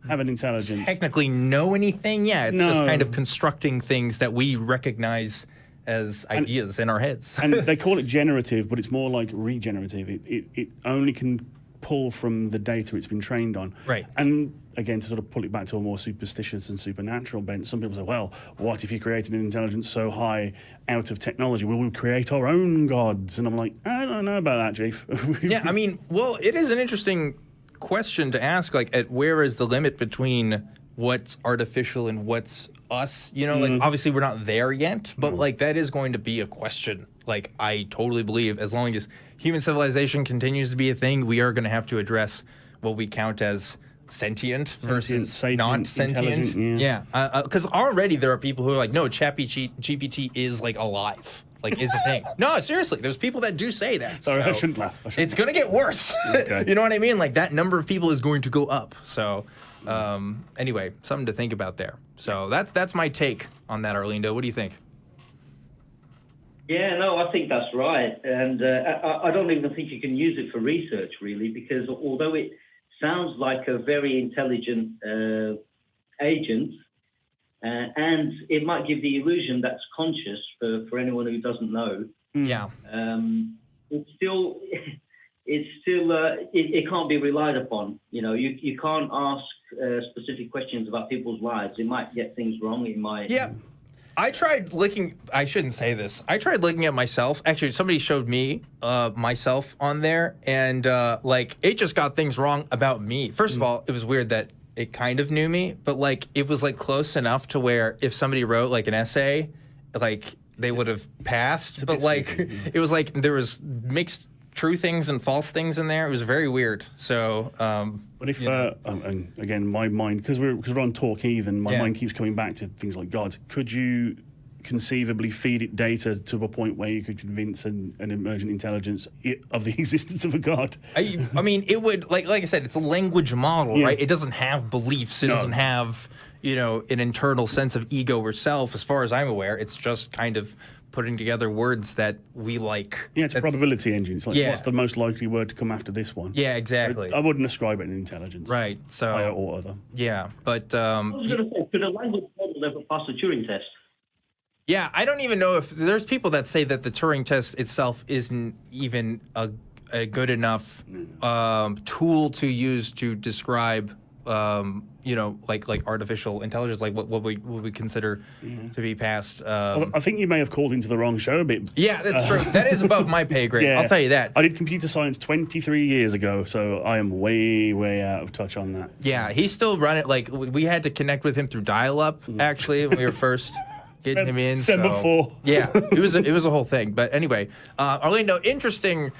have an intelligence. Technically know anything. Yeah, it's just kind of constructing things that we recognize as ideas in our heads. And they call it generative, but it's more like regenerative. It only can pull from the data it's been trained on. Right. And again, to sort of pull it back to a more superstitious and supernatural bent, some people say, well, what if you created an intelligence so high out of technology? Will we create our own gods? And I'm like, I don't know about that, Chief. Yeah, I mean, well, it is an interesting question to ask, like, at where is the limit between what's artificial and what's us? You know, like, obviously we're not there yet, but like, that is going to be a question. Like, I totally believe as long as human civilization continues to be a thing, we are going to have to address what we count as sentient versus not sentient. Yeah, because already there are people who are like, no, GPT is like alive. Like, is a thing. No, seriously, there's people that do say that. Sorry, I shouldn't laugh. It's going to get worse. Okay. You know what I mean? Like, that number of people is going to go up. So, anyway, something to think about there. So that's my take on that, Arlindo. What do you think? Yeah, no, I think that's right. And I don't even think you can use it for research, really, because although it sounds like a very intelligent agent, and it might give the illusion that's conscious for anyone who doesn't know. Yeah. It can't be relied upon. You know, you can't ask specific questions about people's lives. It might get things wrong. It might. Yeah. I tried looking. I shouldn't say this. I tried looking at myself. Actually, somebody showed me myself on there, and like, it just got things wrong about me. First of all, it was weird that it kind of knew me, but like, it was like close enough to where if somebody wrote like an essay, like, they would have passed. But like, it was like there was mixed true things and false things in there. It was very weird. So, but if and again, my mind, because we're on Talk Heathen, my mind keeps coming back to things like God. Could you conceivably feed it data to a point where you could convince an emergent intelligence of the existence of a God? I mean, it would, like I said, it's a language model, right? It doesn't have beliefs. It doesn't have, you know, an internal sense of ego or self, as far as I'm aware. It's just kind of putting together words that we like. Yeah, it's a probability engine. It's like, what's the most likely word to come after this one? Yeah, exactly. I wouldn't ascribe it an intelligence. Right. So, or other. Yeah, but I was going to say, could a language model ever pass the Turing test? Yeah, I don't even know if there's people that say that the Turing test itself isn't even a good enough tool to use to describe, you know, like artificial intelligence, like what we consider to be past. I think you may have called into the wrong show a bit. Yeah, that's true. That is above my pay grade. I'll tell you that. I did computer science 23 years ago, so I am way out of touch on that. Yeah, he's still running. Like, we had to connect with him through dial-up, actually, when we were first getting him in. Before. Yeah, it was a whole thing. But anyway, Arlindo, interesting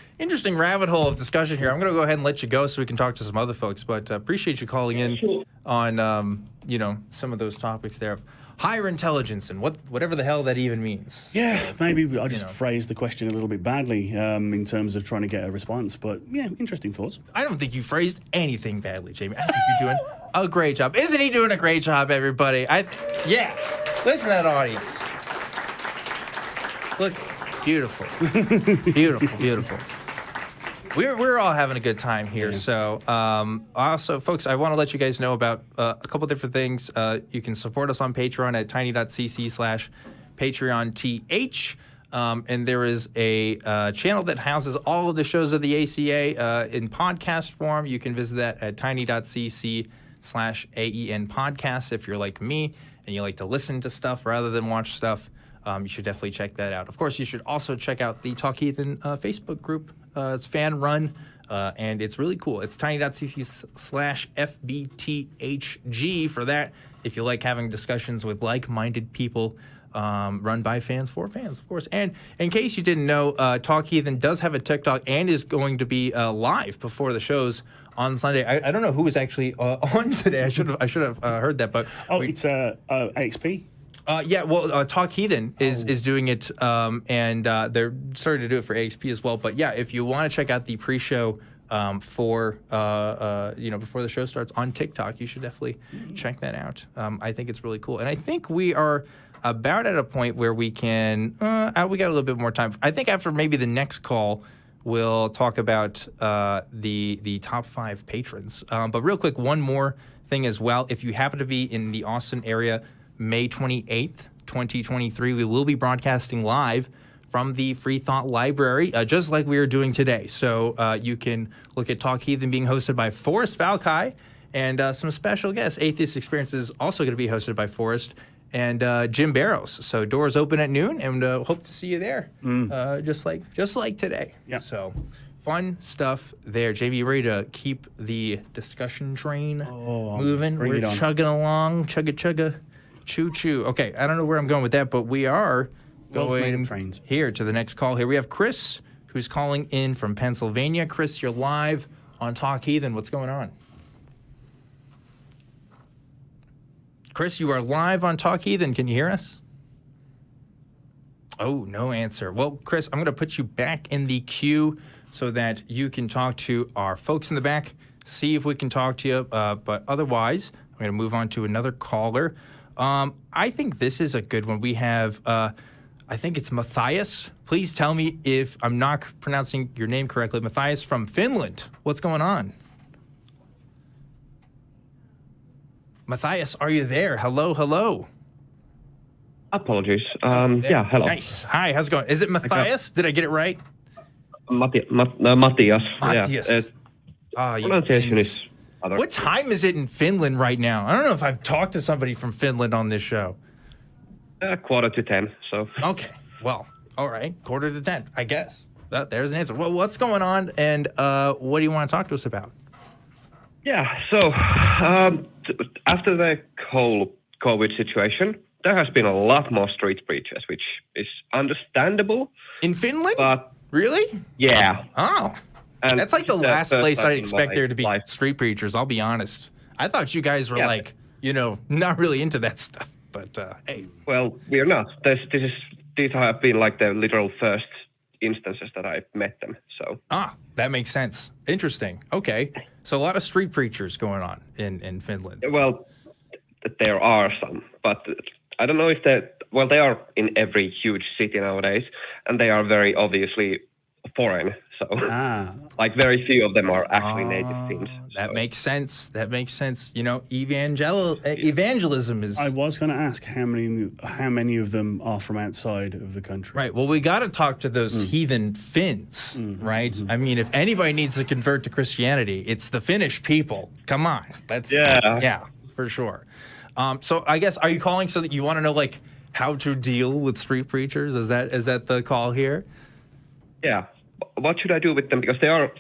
rabbit hole of discussion here. I'm going to go ahead and let you go so we can talk to some other folks. But appreciate you calling in on you know, some of those topics there of higher intelligence and whatever the hell that even means. Yeah, maybe I just phrased the question a little bit badly in terms of trying to get a response. But yeah, interesting thoughts. I don't think you phrased anything badly, Jamie. I think you're doing a great job. Isn't he doing a great job, everybody? Yeah. Listen to that audience. Look, beautiful. Beautiful. We're all having a good time here. Yeah. So, also, folks, I want to let you guys know about a couple different things. You can support us on Patreon at tiny.cc/PatreonTH. And there is a channel that houses all of the shows of the ACA in podcast form. You can visit that at tiny.cc/AEN podcast if you're like me and you like to listen to stuff rather than watch stuff. You should definitely check that out. Of course, you should also check out the Talk Heathen Facebook group. It's fan run, and it's really cool. It's tiny.cc/FBTHG for that. If you like having discussions with like-minded people, run by fans for fans, of course. And in case you didn't know, Talk Heathen does have a TikTok and is going to be live before the shows on Sunday. I don't know who is actually on today. I should have heard that, but it's AXP. Yeah, well, Talk Heathen is doing it, and they're starting to do it for AXP as well. But yeah, if you want to check out the pre-show for before the show starts on TikTok. You should definitely check that out. I think it's really cool, and I think we are about at a point where we can. We got a little bit more time. I think after maybe the next call, we'll talk about the top 5 patrons. But real quick, one more thing as well. If you happen to be in the Austin area, May 28th, 2023, we will be broadcasting live from the Free Thought Library, just like we are doing today. So you can look at Talk Heathen being hosted by Forrest Valkai and some special guests. Atheist Experience is also going to be hosted by Forrest and Jim Barrows. So doors open at noon, and hope to see you there, just like today. Yep. So fun stuff there. JB, you ready to keep the discussion train moving? We're chugging along, chugga, choo-choo. Okay, I don't know where I'm going with that, but we are going here to the next call. Here we have Chris, who's calling in from Pennsylvania. Chris, you're live on Talk Heathen. What's going on? Chris, you are live on Talk Heathen. Can you hear us? Oh, no answer. Well, Chris, I'm going to put you back in the queue so that you can talk to our folks in the back, see if we can talk to you. But otherwise, I'm going to move on to another caller. I think this is a good one. We have, I think it's Matias. Please tell me if I'm not pronouncing your name correctly. Matias from Finland. What's going on? Matthias, are you there? Hello. Apologies. Yeah, hello. Nice. Hi, how's it going? Is it Matthias? Did I get it right? Matias. Matias. Yeah, pronunciation is other. What time is it in Finland right now? I don't know if I've talked to somebody from Finland on this show. 9:45, so. Okay, well, all right, 9:45, I guess. There's an answer. Well, what's going on, and what do you want to talk to us about? Yeah, so after the whole COVID situation, there has been a lot more street preachers, which is understandable. In Finland? But really? Yeah. Oh, and that's like the last place I'd expect there to be street preachers, I'll be honest. I thought you guys were not really into that stuff, but hey. Well, we are not. These have been like the literal first instances that I met them, so. That makes sense. Interesting. Okay. So a lot of street preachers going on in Finland. Well, there are some, but I don't know if they are in every huge city nowadays, and they are very obviously foreign. So, like, very few of them are actually native Finns. That makes sense. You know, evangelism is. I was going to ask how many of them are from outside of the country. Right. Well, we got to talk to those heathen Finns, right? I mean, if anybody needs to convert to Christianity, it's the Finnish people. Come on, yeah, for sure. So I guess, are you calling so that you want to know like how to deal with street preachers? Is that the call here? Yeah. What should I do with them? Because they are,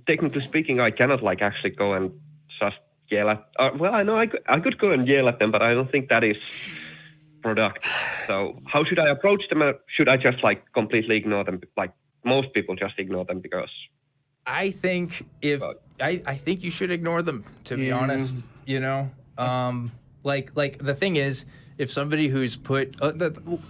technically speaking, I cannot like actually go and just yell at. Well, I know I could go and yell at them, but I don't think that is productive. So how should I approach them? Should I just like completely ignore them? Like most people just ignore them because. I think I think you should ignore them, to be honest. You know, like the thing is, if somebody who's put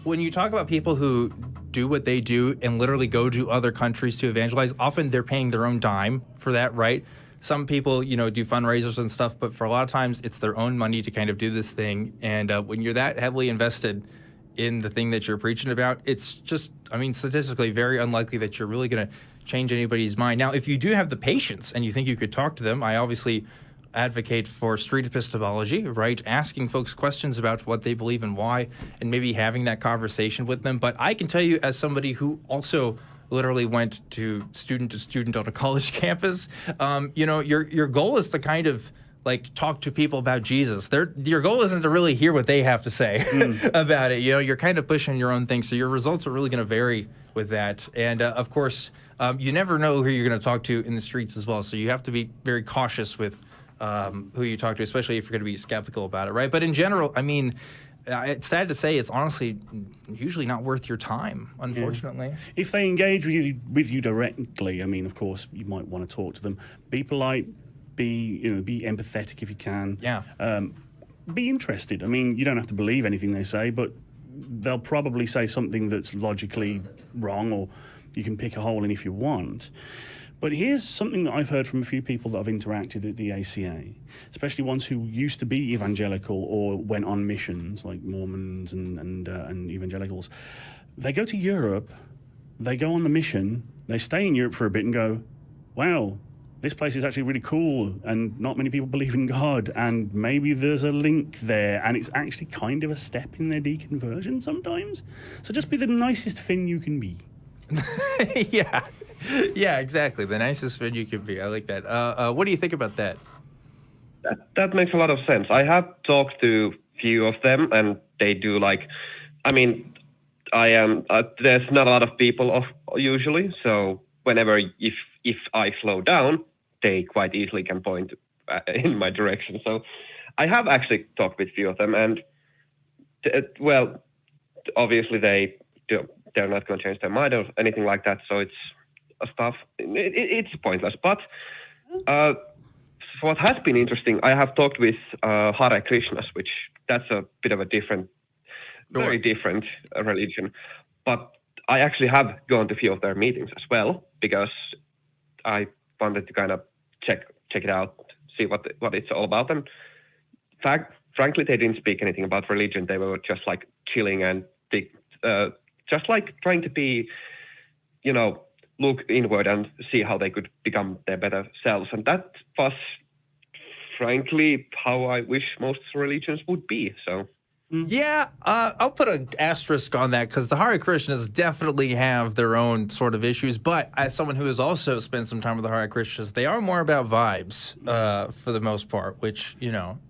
when you talk about people who do what they do and literally go to other countries to evangelize, often they're paying their own dime for that, right? Some people, do fundraisers and stuff, but for a lot of times it's their own money to kind of do this thing. And when you're that heavily invested in the thing that you're preaching about, it's just, statistically very unlikely that you're really going to change anybody's mind. Now, if you do have the patience and you think you could talk to them, I obviously advocate for street epistemology, right? Asking folks questions about what they believe and why, and maybe having that conversation with them. But I can tell you, as somebody who also literally went to student on a college campus, your goal is to kind of like talk to people about Jesus. Your goal isn't to really hear what they have to say about it. You're kind of pushing your own thing, so your results are really going to vary with that. And of course, you never know who you're going to talk to in the streets as well. So you have to be very cautious with who you talk to, especially if you're going to be skeptical about it, right? But in general, it's sad to say it's honestly usually not worth your time, unfortunately. Yeah. If they engage with you directly, of course, you might want to talk to them. Be polite, be empathetic if you can. Yeah. Be interested. You don't have to believe anything they say, but they'll probably say something that's logically wrong, or you can pick a hole in if you want. But here's something that I've heard from a few people that I've interacted at the ACA, especially ones who used to be evangelical or went on missions, like Mormons and evangelicals. They go to Europe, they go on the mission, they stay in Europe for a bit and go, wow, this place is actually really cool and not many people believe in God and maybe there's a link there and it's actually kind of a step in their deconversion sometimes. So just be the nicest Finn you can be. Yeah. Yeah, exactly. The nicest Finn you can be. I like that. What do you think about that? That makes a lot of sense. I have talked to few of them, and they do like. I mean, I am. There's not a lot of people usually, so whenever if I slow down, they quite easily can point in my direction. So I have actually talked with few of them, and well, obviously they're not going to change their mind or anything like that. So it's stuff. It's pointless. But what has been interesting, I have talked with Hare Krishnas, which that's a bit of a different, very different religion. But I actually have gone to a few of their meetings as well because I wanted to kind of check it out, see what it's all about. And frankly, they didn't speak anything about religion. They were just like chilling and just like trying to be, look inward and see how they could become their better selves. And that was, frankly, how I wish most religions would be. So. Yeah, I'll put an asterisk on that because the Hare Krishnas definitely have their own sort of issues. But as someone who has also spent some time with the Hare Krishnas, they are more about vibes for the most part, which,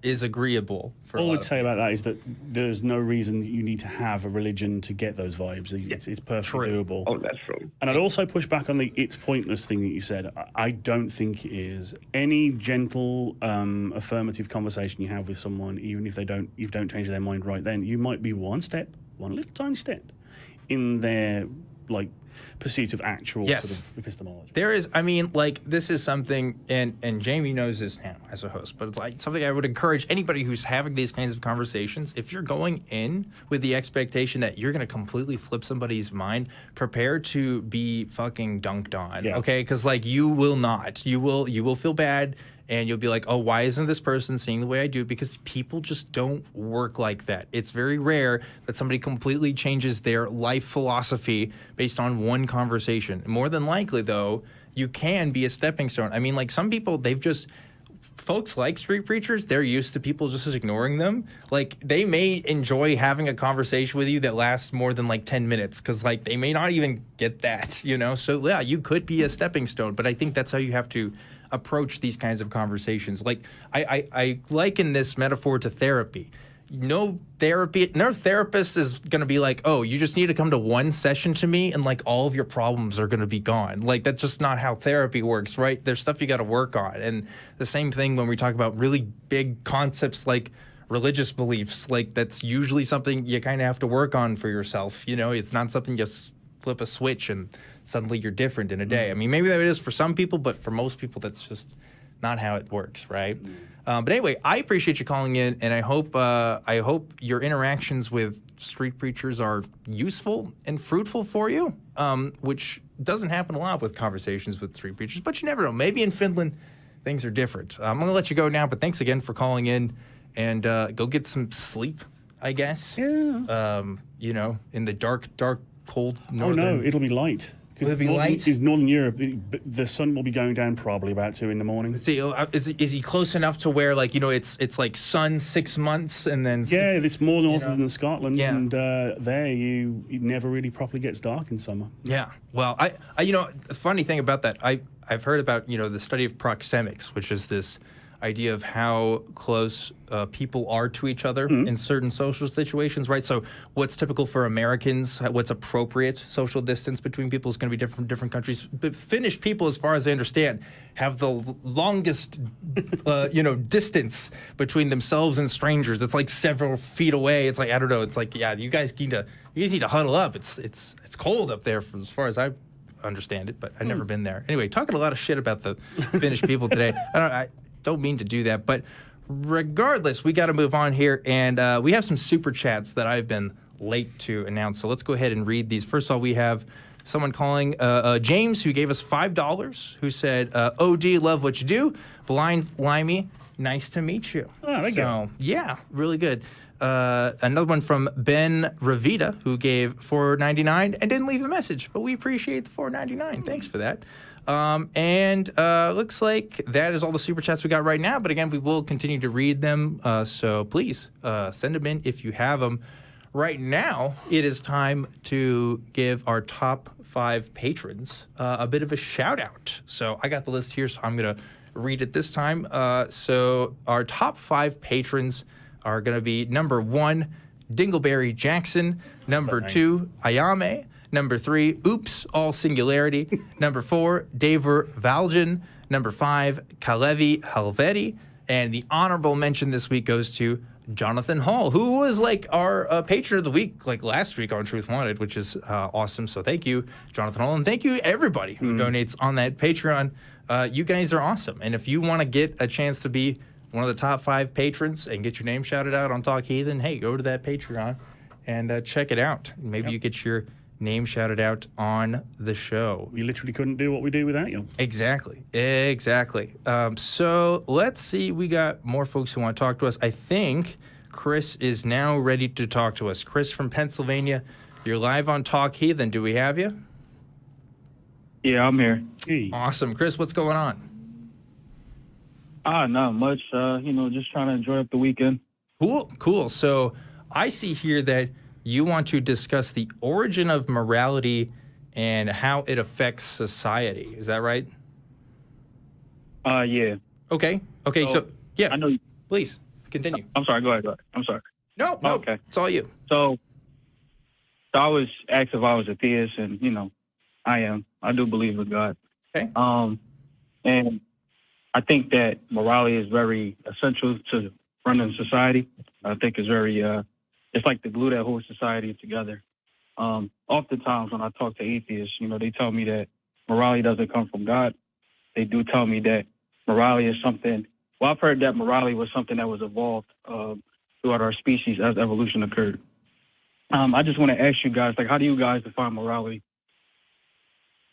is agreeable. All I'd say about that is that there's no reason that you need to have a religion to get those vibes. It's perfectly doable. Oh, that's true. And I'd also push back on the it's pointless thing that you said. I don't think it is. Any gentle, affirmative conversation you have with someone, even if you don't change their mind right then, you might be one little tiny step in their, pursuit of actual sort of epistemology. There is, this is something, and Jamie knows this now as a host, but it's something I would encourage anybody who's having these kinds of conversations. If you're going in with the expectation that you're going to completely flip somebody's mind, prepare to be fucking dunked on, okay? Because, you will not. You will feel bad. And you'll be like, oh, why isn't this person seeing the way I do? Because people just don't work like that. It's very rare that somebody completely changes their life philosophy based on one conversation. More than likely, though, you can be a stepping stone. Some people, folks like street preachers, they're used to people just ignoring them. They may enjoy having a conversation with you that lasts more than 10 minutes because they may not even get that, So, yeah, you could be a stepping stone. But I think that's how you have to approach these kinds of conversations. I liken this metaphor to therapy. No therapist is going to be like, oh, you just need to come to one session to me and all of your problems are going to be gone. That's just not how therapy works, right? There's stuff you got to work on. And the same thing when we talk about really big concepts like religious beliefs, that's usually something you kind of have to work on for yourself. It's not something you flip a switch and suddenly you're different in a day. Maybe that it is for some people, but for most people, that's just not how it works, right? But anyway, I appreciate you calling in, and I hope your interactions with street preachers are useful and fruitful for you, which doesn't happen a lot with conversations with street preachers, but you never know. Maybe in Finland, things are different. I'm going to let you go now, but thanks again for calling in, and go get some sleep, I guess. Yeah. In the dark, cold northern. Oh, no, it'll be light. Because it's Northern Europe, the sun will be going down probably about 2 a.m. See, is he close enough to where it's like sun 6 months and then? Yeah, it's more northern than Scotland, and there it never really properly gets dark in summer. Yeah, well, I the funny thing about that, I've heard about the study of proxemics, which is this idea of how close people are to each other in certain social situations, right? So what's typical for Americans, what's appropriate social distance between people is going to be different from different countries. But Finnish people, as far as I understand, have the longest, distance between themselves and strangers. It's several feet away. It's I don't know. It's you guys need to huddle up. It's cold up there, as far as I understand it, but I've never been there. Anyway, talking a lot of shit about the Finnish people today. I don't mean to do that, but regardless, we got to move on here, and we have some super chats that I've been late to announce, so let's go ahead and read these. First of all, we have someone calling James, who gave us $5, who said, OD, love what you do. Blind Limey, nice to meet you. Oh, there you go. Yeah, really good. Another one from Ben Ravita, who gave $4.99 and didn't leave a message, but we appreciate the $4.99. Thanks for that. And looks like that is all the super chats we got right now. But again, we will continue to read them. So please send them in if you have them. Right now, it is time to give our top 5 patrons a bit of a shout out. So I got the list here, so I'm going to read it this time. So our top 5 patrons are going to be number 1, Dingleberry Jackson. Number 2, Ayame. Number 3, Oops, all singularity. Number 4, Daver Valjan. Number 5, Kalevi Halveti. And the honorable mention this week goes to Jonathan Hall, who was like our patron of the week, like last week on Truth Wanted, which is awesome. So thank you, Jonathan Hall, and thank you everybody who donates on that Patreon. You guys are awesome. And if you want to get a chance to be one of the top 5 patrons and get your name shouted out on Talk Heathen, hey, go to that Patreon and check it out. Maybe you get your name shouted out on the show. We literally couldn't do what we do without you. Exactly. So let's see. We got more folks who want to talk to us. I think Chris is now ready to talk to us. Chris from Pennsylvania, you're live on Talk Heathen. Do we have you? Yeah, I'm here. Hey. Awesome. Chris, what's going on? Not much. Just trying to enjoy up the weekend. Cool. So I see here that you want to discuss the origin of morality and how it affects society. Is that right? Yeah. Okay. So yeah. I know. Please continue. I'm sorry. Go ahead. I'm sorry. No. Okay. It's all you. So I was asked if I was a theist, and I am. I do believe in God. Okay. And I think that morality is very essential to running society. I think it's very it's like the glue that holds society together. Oftentimes when I talk to atheists, they tell me that morality doesn't come from God. They do tell me that morality is something. Well, I've heard that morality was something that was evolved throughout our species as evolution occurred. I just want to ask you guys, how do you guys define morality?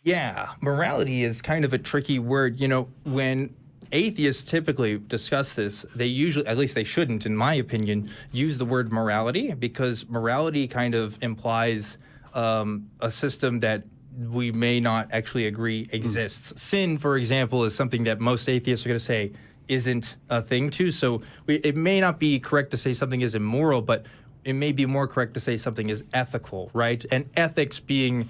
Yeah, morality is kind of a tricky word. When atheists typically discuss this, they usually, at least they shouldn't, in my opinion, use the word morality, because morality kind of implies a system that we may not actually agree exists. Sin, for example, is something that most atheists are going to say isn't a thing too. So it may not be correct to say something is immoral, but it may be more correct to say something is ethical, right? And ethics being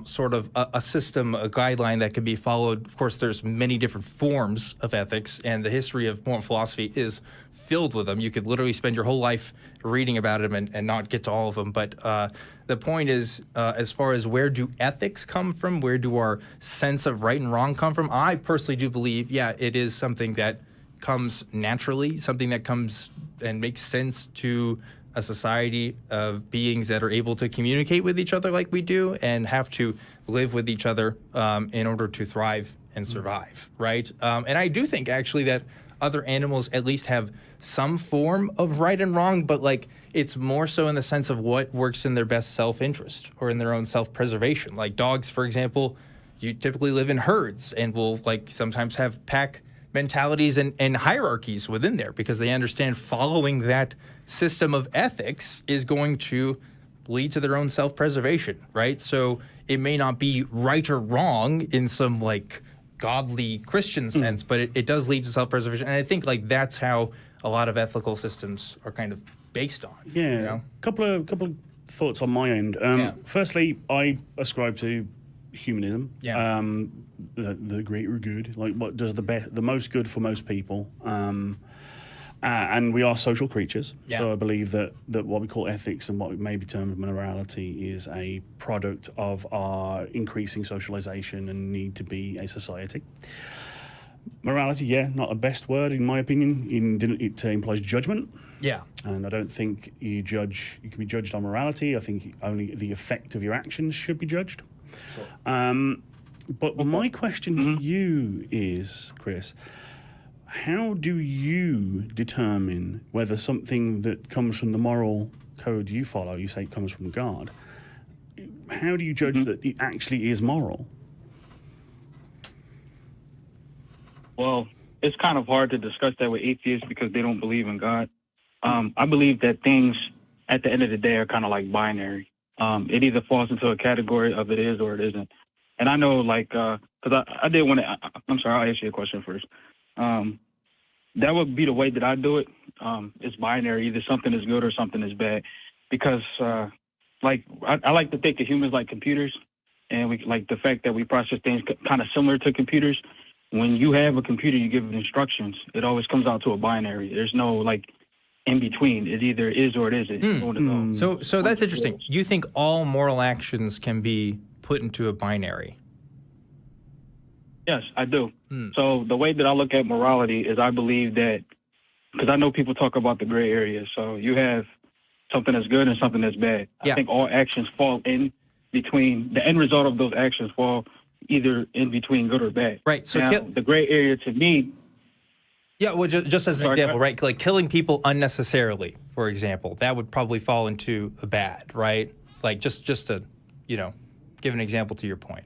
sort of a system, a guideline that can be followed. Of course, there's many different forms of ethics, and the history of moral philosophy is filled with them. You could literally spend your whole life reading about them and not get to all of them. But the point is, as far as where do ethics come from, where do our sense of right and wrong come from, I personally do believe, it is something that comes naturally, something that comes and makes sense to a society of beings that are able to communicate with each other like we do and have to live with each other in order to thrive and survive, right? And I do think actually that other animals at least have some form of right and wrong, but it's more so in the sense of what works in their best self-interest or in their own self-preservation. Like dogs, for example, you typically live in herds and will sometimes have pack mentalities and hierarchies within there because they understand following that system of ethics is going to lead to their own self-preservation, right? So it may not be right or wrong in some godly Christian sense, but it does lead to self-preservation. And I think that's how a lot of ethical systems are kind of based on. Yeah. Couple of thoughts on my end. Firstly, I ascribe to humanism. Yeah. The greater good, what does the most good for most people. And we are social creatures, so I believe that what we call ethics and what may be termed morality is a product of our increasing socialization and need to be a society. Morality, not the best word in my opinion. It implies judgment. Yeah. And I don't think you can be judged on morality. I think only the effect of your actions should be judged. Sure. But my question to you is, Chris, how do you determine whether something that comes from the moral code you follow, you say it comes from God, how do you judge that it actually is moral? Well, it's kind of hard to discuss that with atheists because they don't believe in God. I believe that things at the end of the day are kind of like binary. It either falls into a category of it is or it isn't. And I know, like, because I did want to, I'm sorry, I'll ask you a question first. That would be the way that I do it. It's binary. Either something is good or something is bad. Because, like, I like to think of humans like computers. And we like the fact that we process things kind of similar to computers. When you have a computer, you give it instructions. It always comes out to a binary. There's no, like, in between. It either is or it isn't. So that's interesting. You think all moral actions can be put into a binary? Yes, I do. So the way that I look at morality is I believe that, because I know people talk about the gray area. So you have something that's good and something that's bad. I think all actions fall in between, the end result of those actions fall either in between good or bad. Right. So now, the gray area to me. Yeah, well, just as an example, right? Like killing people unnecessarily, for example, that would probably fall into a bad, right? Like just to, give an example to your point.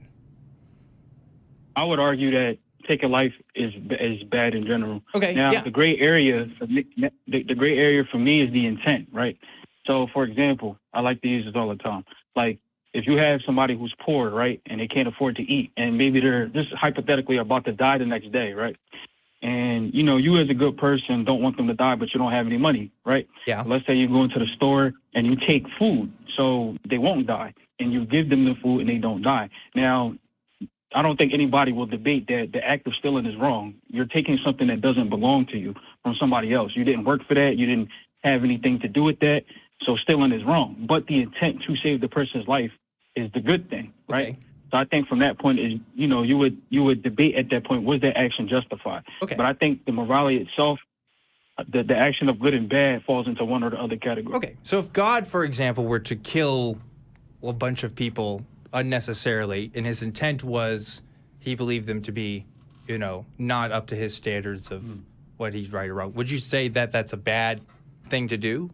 I would argue that taking life is bad in general. Okay. Now the gray area, the gray area for me is the intent, right? So, for example, I like to use this all the time. Like, if you have somebody who's poor, right, and they can't afford to eat, and maybe they're just hypothetically about to die the next day, right? And, you as a good person don't want them to die, but you don't have any money, right? Yeah. Let's say you go into the store and you take food so they won't die, and you give them the food and they don't die. Now, I don't think anybody will debate that the act of stealing is wrong. You're taking something that doesn't belong to you from somebody else. You didn't work for that. You didn't have anything to do with that. So stealing is wrong. But the intent to save the person's life is the good thing, right? Okay. So I think from that point is, you would debate at that point, was that action justified? Okay. But I think the morality itself, the action of good and bad falls into one or the other category. Okay. So if God, for example, were to kill a bunch of people unnecessarily, and his intent was he believed them to be, not up to his standards of what he's right or wrong, would you say that that's a bad thing to do?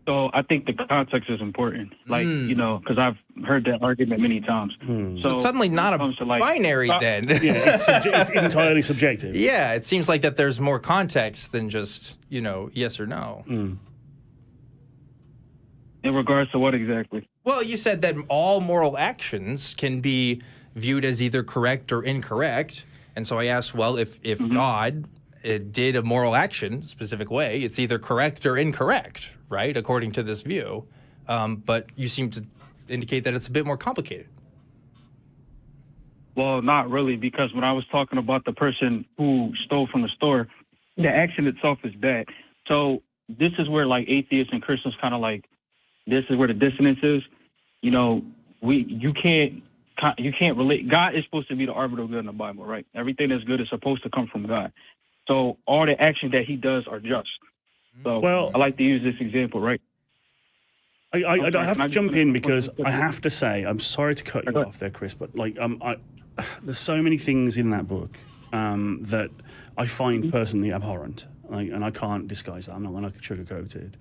So I think the context is important, because I've heard that argument many times. So it's suddenly not a binary then. Yeah, it's entirely subjective. Yeah, it seems like that there's more context than just, yes or no. In regards to what exactly? Well, you said that all moral actions can be viewed as either correct or incorrect. And so I asked, well, if God did a moral action, specific way, it's either correct or incorrect, right, according to this view. But you seem to indicate that it's a bit more complicated. Well, not really, because when I was talking about the person who stole from the store, the action itself is bad. So this is where, like, atheists and Christians kind of like, this is where the dissonance is. You can't relate. God is supposed to be the arbiter of good in the Bible, right? Everything that's good is supposed to come from God. So all the actions that he does are just. So I like to use this example, right? I have to jump in because I have to say, I'm sorry to cut you off there, Chris, but there's so many things in that book that I find personally abhorrent. And I can't disguise that. I'm not going to sugarcoat it.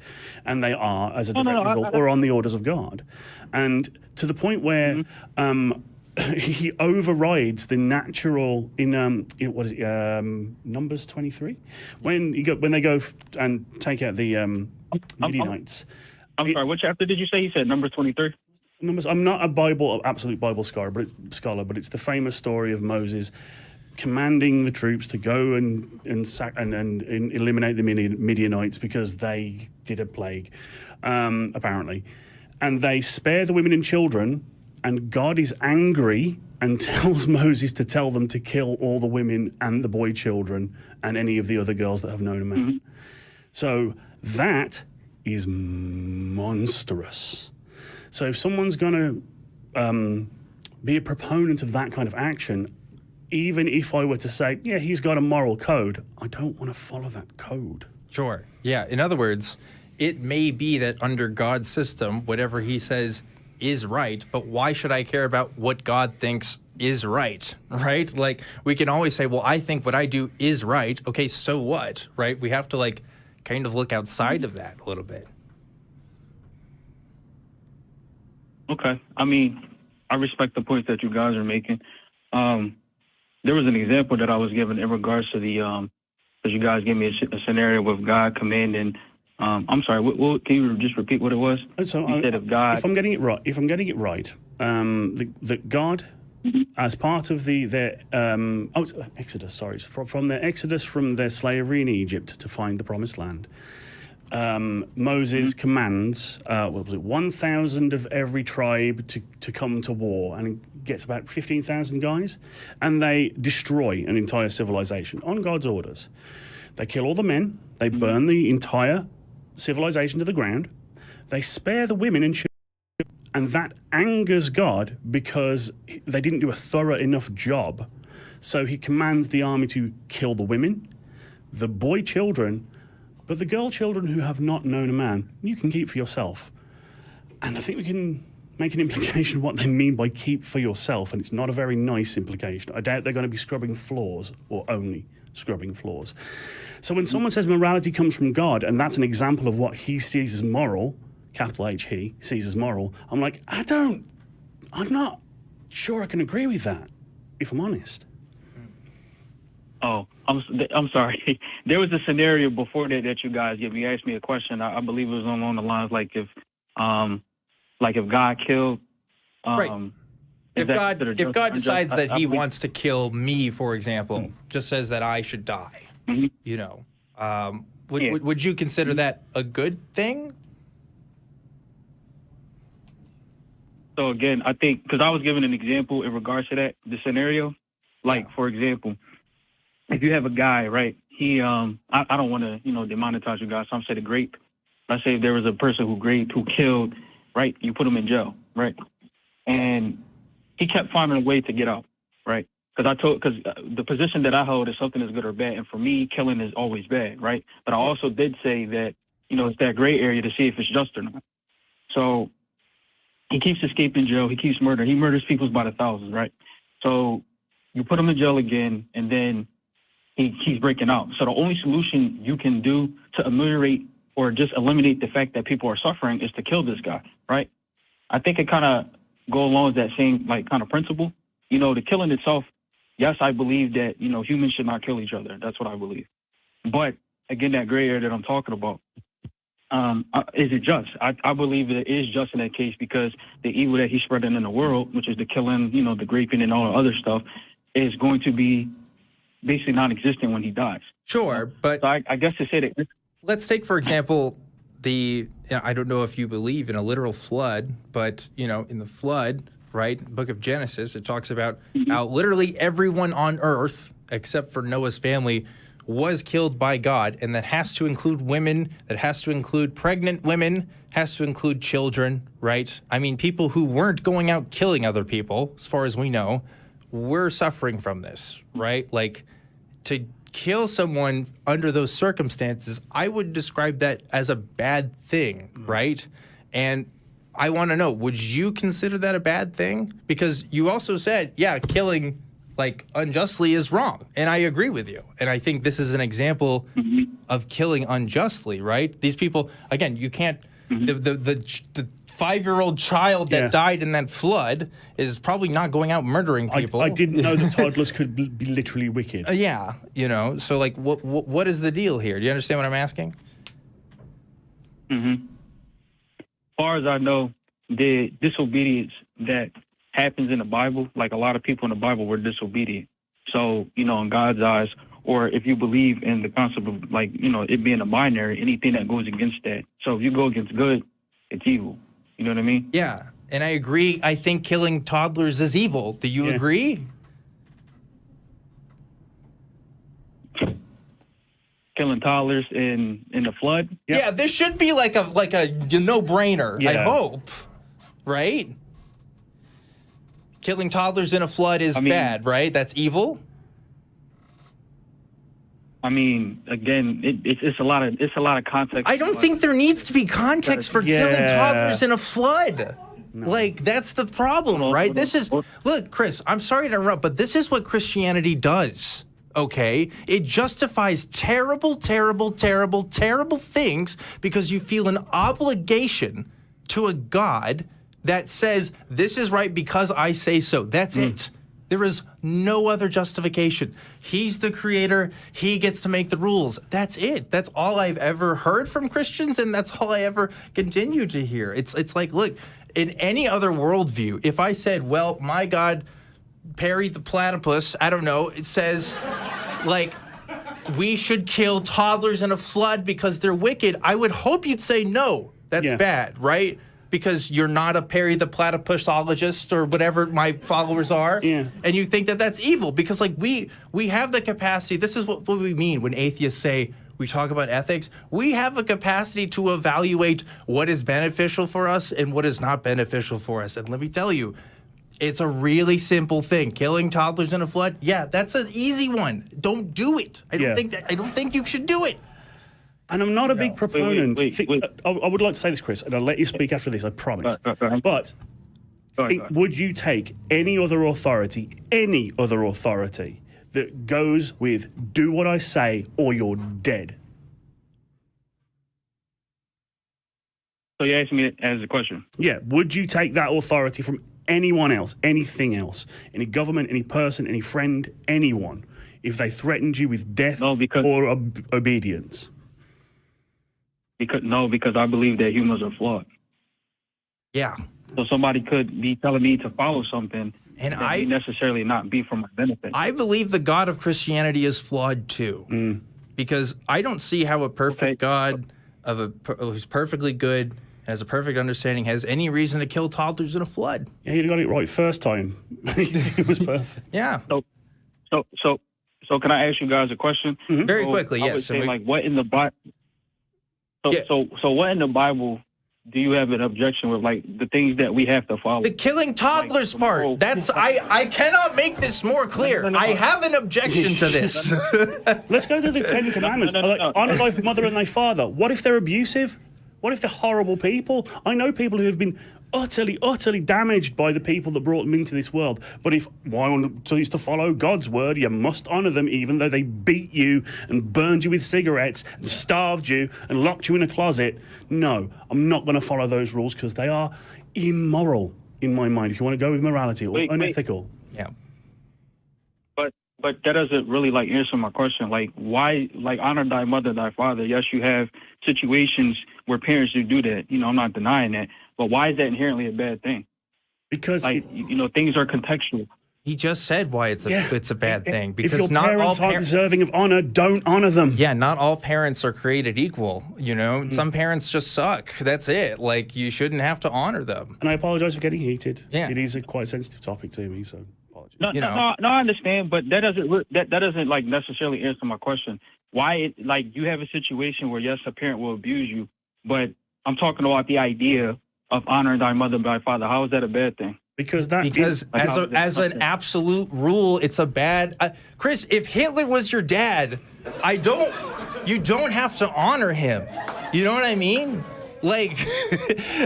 And they are, as a direct result, or on the orders of God. And to the point where he overrides the natural in Numbers 23, when they go and take out the Midianites. I'm sorry. What chapter did you say? You said Numbers 23. Numbers. I'm not a absolute Bible scholar, but it's the famous story of Moses commanding the troops to go and eliminate the Midianites because they did a plague, apparently. And they spare the women and children, and God is angry and tells Moses to tell them to kill all the women and the boy children and any of the other girls that have known a man. So that is monstrous. So if someone's going to be a proponent of that kind of action, even if I were to say, yeah, he's got a moral code, I don't want to follow that code. Sure. Yeah. In other words, it may be that under God's system, whatever he says is right, but why should I care about what God thinks is right? Right? Like, we can always say, well, I think what I do is right. Okay, so what? Right? We have to, kind of look outside of that a little bit. Okay. I mean, I respect the points that you guys are making. There was an example that I was given in regards to the, because you guys gave me a scenario with God commanding. I'm sorry. Can you just repeat what it was? So Instead of God. If I'm getting it right, that God, as part of it's Exodus. Sorry, it's from their Exodus from their slavery in Egypt to find the Promised Land. Moses commands, 1,000 of every tribe to come to war, and he gets about 15,000 guys, and they destroy an entire civilization on God's orders. They kill all the men, they burn the entire civilization to the ground, they spare the women and children, and that angers God because they didn't do a thorough enough job. So he commands the army to kill the women, the boy children, but the girl children who have not known a man, you can keep for yourself. And I think we can make an implication of what they mean by keep for yourself, and it's not a very nice implication. I doubt they're going to be scrubbing floors, or only scrubbing floors. So when someone says morality comes from God, and that's an example of what he sees as moral, capital H, he sees as moral, I'm like, I'm not sure I can agree with that, if I'm honest. Oh, I'm sorry. There was a scenario before that you guys gave me. You asked me a question. I believe it was along the lines like if God killed. Right. If God decides that he wants to kill me, for example, just says that I should die, you know, would you consider that a good thing? So again, I think because I was given an example in regards to that, the scenario, like for example, if you have a guy, right? He, I don't want to, demonetize you guys. So I'm saying grape. Let's say if there was a person who killed, right? You put him in jail, right? And he kept finding a way to get out, right? Because the position that I hold is something is good or bad, and for me, killing is always bad, right? But I also did say that, it's that gray area to see if it's just or not. So he keeps escaping jail. He keeps murdering. He murders people by the thousands, right? So you put him in jail again, and then he's breaking out. So the only solution you can do to ameliorate or just eliminate the fact that people are suffering is to kill this guy, right? I think it kind of go along with that same kind of principle. The killing itself, yes, I believe that, humans should not kill each other. That's what I believe. But again, that gray area that I'm talking about, is it just? I believe it is just in that case because the evil that he's spreading in the world, which is the killing, the raping and all the other stuff, is going to be basically non-existent when he dies. Sure, but so I guess to say that. Let's take, for example, I don't know if you believe in a literal flood, but, in the flood, right, Book of Genesis, it talks about how literally everyone on earth, except for Noah's family, was killed by God, and that has to include women, that has to include pregnant women, has to include children, right? I mean, people who weren't going out killing other people, as far as we know, we're suffering from this, right? Like, to kill someone under those circumstances, I would describe that as a bad thing, right? And I want to know, would you consider that a bad thing? Because you also said, killing unjustly is wrong. And I agree with you. And I think this is an example of killing unjustly, right? These people, again, you can't, the 5-year-old child that died in that flood is probably not going out murdering people. I didn't know that toddlers could be literally wicked. So what is the deal here? Do you understand what I'm asking? As far as I know, the disobedience that happens in the Bible, like a lot of people in the Bible were disobedient. So, in God's eyes, or if you believe in the concept of it being a binary, anything that goes against that. So if you go against good, it's evil. You know what I mean? Yeah, and I agree. I think killing toddlers is evil. Do you agree? Killing toddlers in the flood? Yeah, this should be like a no-brainer, I hope. Right? Killing toddlers in a flood is bad, right? That's evil? I mean, again, it's a lot of context. I don't think there needs to be context for killing toddlers in a flood. No. That's the problem, right? Look, Chris, I'm sorry to interrupt, but this is what Christianity does, okay? It justifies terrible, terrible, terrible, terrible things because you feel an obligation to a God that says this is right because I say so. That's it. There is no other justification. He's the creator. He gets to make the rules. That's it. That's all I've ever heard from Christians, and that's all I ever continue to hear. It's like, look, in any other worldview, if I said, well, my God, Perry the platypus, I don't know, it says, like, we should kill toddlers in a flood because they're wicked, I would hope you'd say no. That's bad, right? Because you're not a Perry the platypusologist or whatever my followers are, and you think that that's evil. Because like we have the capacity. This is what we mean when atheists say we talk about ethics. We have a capacity to evaluate what is beneficial for us and what is not beneficial for us. And let me tell you, it's a really simple thing. Killing toddlers in a flood, that's an easy one. Don't do it. I don't think you should do it. And I'm not a big proponent. Wait. I would like to say this, Chris, and I'll let you speak after this, I promise. But would you take any other authority that goes with do what I say or you're dead? So you asked me as a question? Yeah. Would you take that authority from anyone else, anything else, any government, any person, any friend, anyone, if they threatened you with death or obedience? Because I believe that humans are flawed. Yeah. So somebody could be telling me to follow something and I necessarily not be for my benefit. I believe the God of Christianity is flawed too, because I don't see how a perfect God who's perfectly good, has a perfect understanding, has any reason to kill toddlers in a flood. Yeah, you got it right first time. It was perfect. Yeah. So can I ask you guys a question? Very quickly, yes. I would say, like, what in the Bible? So what in the Bible do you have an objection with, like, the things that we have to follow? The killing toddlers part. That's I cannot make this more clear. I have an objection to this. Let's go to the Ten Commandments. Honor thy mother and thy father. What if they're abusive? What if they're horrible people? I know people who have been utterly damaged by the people that brought them into this world. But if one chooses to follow God's word, you must honor them even though they beat you and burned you with cigarettes and starved you and locked you in a closet. No, I'm not going to follow those rules because they are immoral in my mind, if you want to go with morality or unethical. Yeah. But that doesn't really, like, answer my question. Like, why, like, honor thy mother, thy father? Yes, you have situations where parents do that. You know, I'm not denying that. But why is that inherently a bad thing? Because, like, things are contextual. He just said why it's a bad thing. Because if your not parents all are deserving of honor, don't honor them. Yeah, not all parents are created equal. You know, some parents just suck. That's it. Like, you shouldn't have to honor them. And I apologize for getting heated. Yeah. It is a quite sensitive topic to me, so apologies. No, I understand, but that doesn't like necessarily answer my question. Why you have a situation where, yes, a parent will abuse you, but I'm talking about the idea of honoring thy mother and thy father. How is that a bad thing? Because as an absolute rule, it's a bad. Chris, if Hitler was your dad, you don't have to honor him. You know what I mean? Like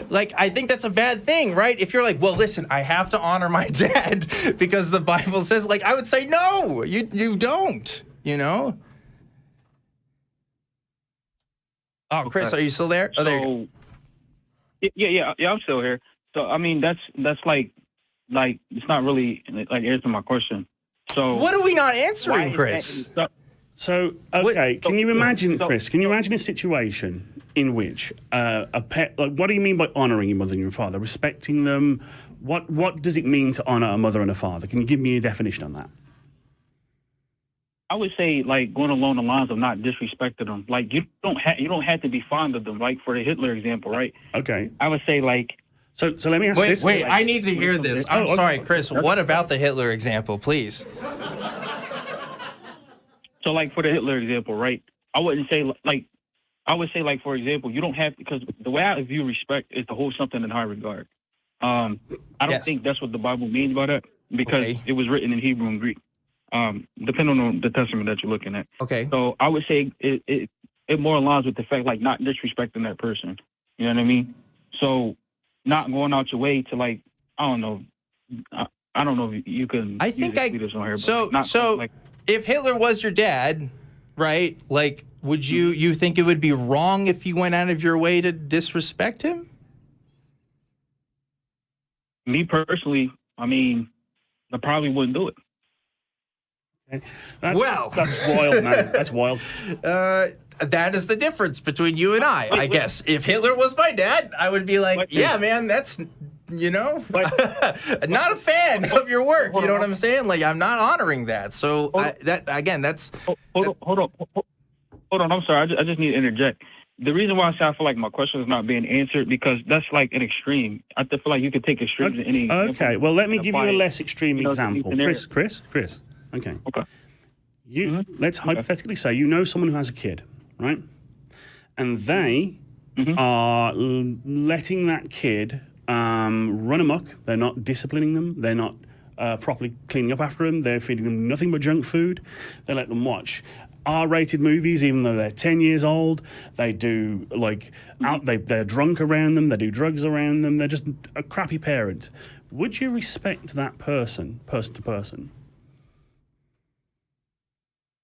I think that's a bad thing, right? If you're like, well, listen, I have to honor my dad because the Bible says, like, I would say, no, you don't. You know? Oh, Chris, are you still there? Oh, there you go. Yeah, I'm still here. So I mean, that's like it's not really like answering my question. So what are we not answering, Chris? So can you imagine, Chris? Can you imagine a situation in which a pet? Like, what do you mean by honoring your mother and your father? Respecting them. What does it mean to honor a mother and a father? Can you give me a definition on that? I would say, like, going along the lines of not disrespecting them. Like, you don't have to be fond of them. Like, for the Hitler example, right? Okay. I would say, like. So let me ask you this. Wait, I need to hear this. I'm sorry, Chris. What about the Hitler example, please? So, like, for the Hitler example, right? I wouldn't say, like, I would say, like, for example, you don't have, because the way I view respect is to hold something in high regard. I don't think that's what the Bible means by that, because it was written in Hebrew and Greek, depending on the testament that you're looking at. Okay. So I would say it more aligns with the fact, like, not disrespecting that person. You know what I mean? So not going out your way to, like, I don't know if you can. I think this on here, so like, if Hitler was your dad, right? Like, would you think it would be wrong if you went out of your way to disrespect him? Me personally, I mean, I probably wouldn't do it. Okay. That's wild, man. That's wild. That is the difference between you and I guess. If Hitler was my dad, I would be like, yeah, man, that's, not a fan of your work. You know what I'm saying? Like, I'm not honoring that. So that's. Hold on. I'm sorry. I just need to interject. The reason why I say I feel like my question is not being answered because that's like an extreme. I feel like you could take extremes in any. Okay. Well, let me give you a less extreme example. Chris. Okay. Let's hypothetically say you know someone who has a kid, right? And they are letting that kid run amok. They're not disciplining them. They're not properly cleaning up after them. They're feeding them nothing but junk food. They let them watch R-rated movies, even though they're 10 years old. They do they're drunk around them. They do drugs around them. They're just a crappy parent. Would you respect that person to person?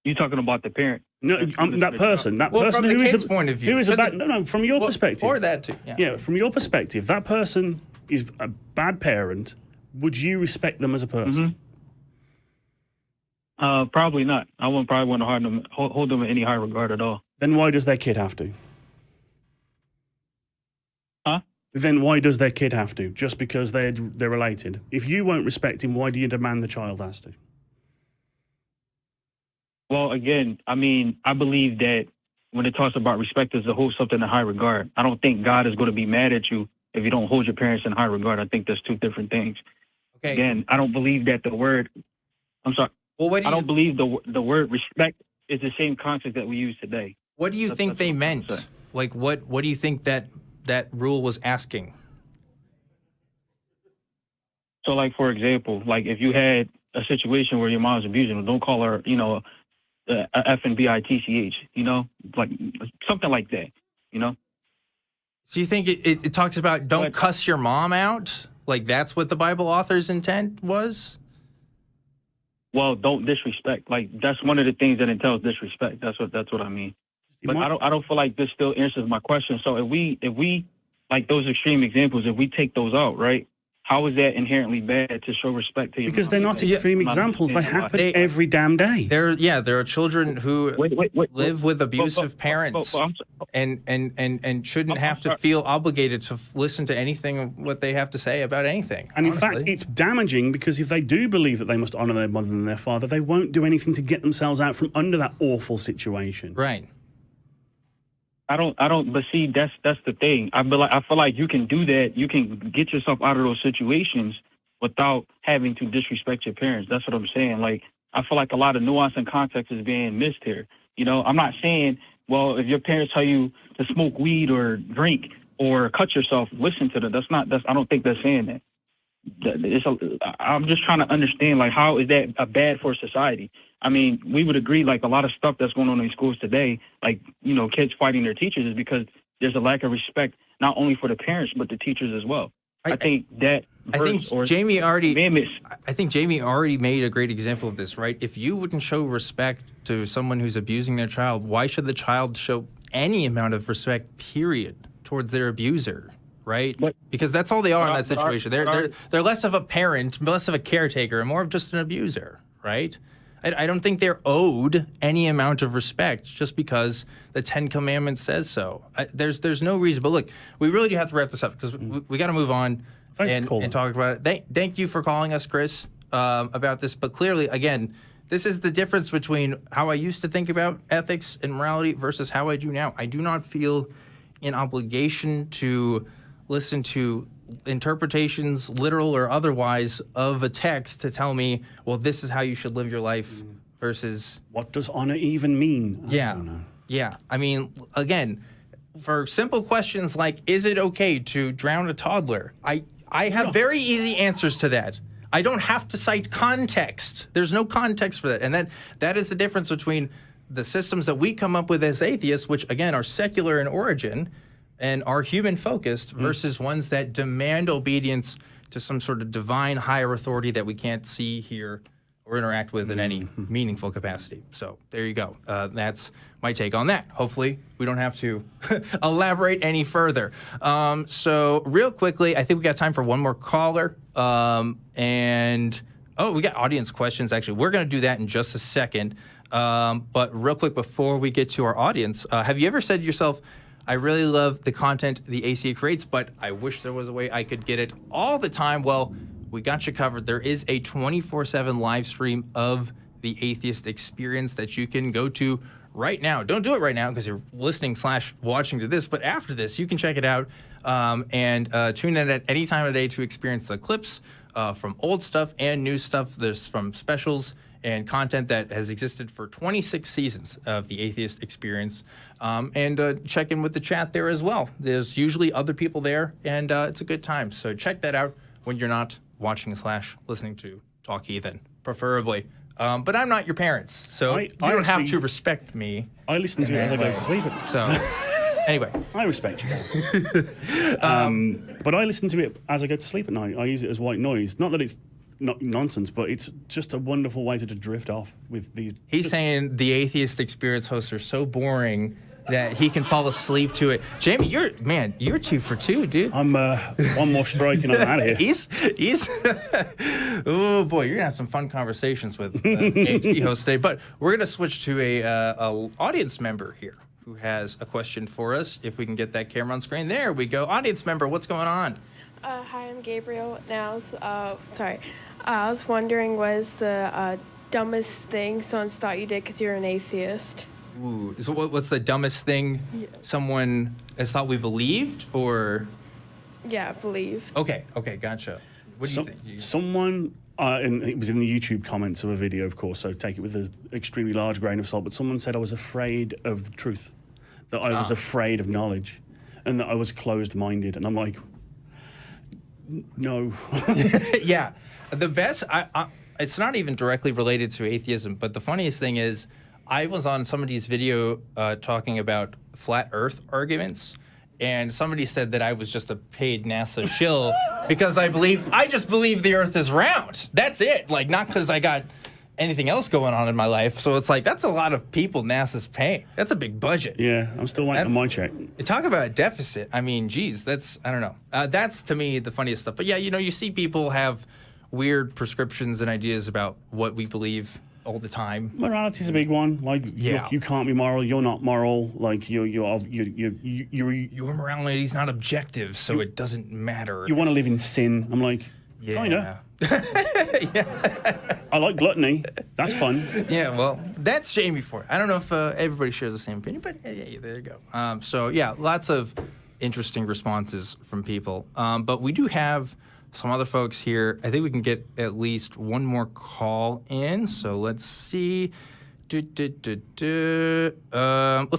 You talking about the parent? No, that person from who the is kid's point of view. Who is from your perspective. Or that too. Yeah, from your perspective, that person is a bad parent. Would you respect them as a person? Probably not. I wouldn't probably want to hold them in any high regard at all. Then why does their kid have to? Huh? Then why does their kid have to? Just because they're related. If you won't respect him, why do you demand the child has to? Well, again, I mean, I believe that when it talks about respect is to hold something in high regard. I don't think God is going to be mad at you if you don't hold your parents in high regard. I think there's two different things. Okay. Again, I don't believe that the word. I'm sorry. Well, I don't believe the word respect is the same concept that we use today. What do you think they meant? Like, what do you think that rule was asking? So, like, for example, like if you had a situation where your mom's abusing her, don't call her, F and bitch, like something like that, So you think it talks about don't cuss your mom out? Like that's what the Bible author's intent was? Well, don't disrespect. Like that's one of the things that entails disrespect. That's what I mean. But I don't feel like this still answers my question. So if we like those extreme examples, if we take those out, right? How is that inherently bad to show respect to your Because they're not extreme examples. They happen every damn day. There are children who live with abusive parents and shouldn't have to feel obligated to listen to anything what they have to say about anything. And in fact, it's damaging because if they do believe that they must honor their mother and their father, they won't do anything to get themselves out from under that awful situation. Right. I don't, but see, that's the thing. I feel like you can do that. You can get yourself out of those situations without having to disrespect your parents. That's what I'm saying. Like, I feel like a lot of nuance and context is being missed here. I'm not saying, well, if your parents tell you to smoke weed or drink or cut yourself, listen to them. I don't think they're saying that. I'm just trying to understand, like, how is that bad for society? I mean, we would agree, like, a lot of stuff that's going on in schools today, like, kids fighting their teachers is because there's a lack of respect, not only for the parents, but the teachers as well. I think Jamie already made a great example of this, right? If you wouldn't show respect to someone who's abusing their child, why should the child show any amount of respect, period, towards their abuser? Right? Because that's all they are in that situation. They're less of a parent, less of a caretaker, and more of just an abuser, right? I don't think they're owed any amount of respect just because the Ten Commandments says so. There's no reason. But look, we really do have to wrap this up because we got to move on and talk about it. Thank you for calling us, Chris, about this. But clearly, again, this is the difference between how I used to think about ethics and morality versus how I do now. I do not feel an obligation to listen to interpretations, literal or otherwise, of a text to tell me, well, this is how you should live your life versus... What does honor even mean? I don't know. Yeah. I mean, again, for simple questions like, is it okay to drown a toddler? I have very easy answers to that. I don't have to cite context. There's no context for that. And that is the difference between the systems that we come up with as atheists, which, again, are secular in origin, and are human-focused versus ones that demand obedience to some sort of divine higher authority that we can't see, hear, or interact with in any meaningful capacity. So there you go. That's my take on that. Hopefully we don't have to elaborate any further. So real quickly, I think we got time for one more caller. We got audience questions. Actually, we're going to do that in just a second. But real quick, before we get to our audience, have you ever said to yourself, I really love the content the ACA creates, but I wish there was a way I could get it all the time? Well, we got you covered. There is a 24/7 live stream of the Atheist Experience that you can go to right now. Don't do it right now because you're listening/watching to this, but after this, you can check it out and tune in at any time of the day to experience the clips from old stuff and new stuff. There's from specials and content that has existed for 26 seasons of the Atheist Experience. And check in with the chat there as well. There's usually other people there, and it's a good time. So check that out when you're not watching/listening to Talk Heathen, preferably. But I'm not your parents, so you don't have to respect me. I listen to it as I go to sleep. So anyway. I respect you. But I listen to it as I go to sleep at night. I use it as white noise. Not that it's not nonsense, but it's just a wonderful way to just drift off with these. He's saying the Atheist Experience hosts are so boring that he can fall asleep to it. Jamie, you're 2 for 2, dude. I'm one more strike and I'm out of here. He's oh boy, you're gonna have some fun conversations with AHP hosts today. But we're gonna switch to a audience member here who has a question for us. If we can get that camera on screen, there we go. Audience member, what's going on? Hi, I'm Gabriel. Now, I was wondering, was the dumbest thing someone's thought you did because you're an atheist? Ooh, so what's the dumbest thing someone has thought we believed, or? Yeah, believe. Okay, gotcha. What do you think? Someone, and it was in the YouTube comments of a video, of course, so take it with an extremely large grain of salt, but someone said I was afraid of the truth, that I was afraid of knowledge, and that I was closed-minded, and I'm like, no. Yeah, the best, it's not even directly related to atheism, but the funniest thing is, I was on somebody's video talking about flat Earth arguments, and somebody said that I was just a paid NASA shill because I just believe the Earth is round. That's it. Like, not because I got anything else going on in my life. So it's like, that's a lot of people NASA's paying. That's a big budget. Yeah, I'm still waiting on my check. Talk about a deficit. I mean, geez, I don't know. That's, to me, the funniest stuff. But yeah, you see people have weird prescriptions and ideas about what we believe all the time. Morality's a big one. Like, you can't be moral. You're not moral. Like, your morality's not objective, so it doesn't matter. You want to live in sin. I'm like, kinda. Yeah. I like gluttony. That's fun. Yeah, well, that's Jamie for it. I don't know if everybody shares the same opinion, but yeah, there you go. So yeah, lots of interesting responses from people. But we do have some other folks here. I think we can get at least one more call in. So let's see. Let's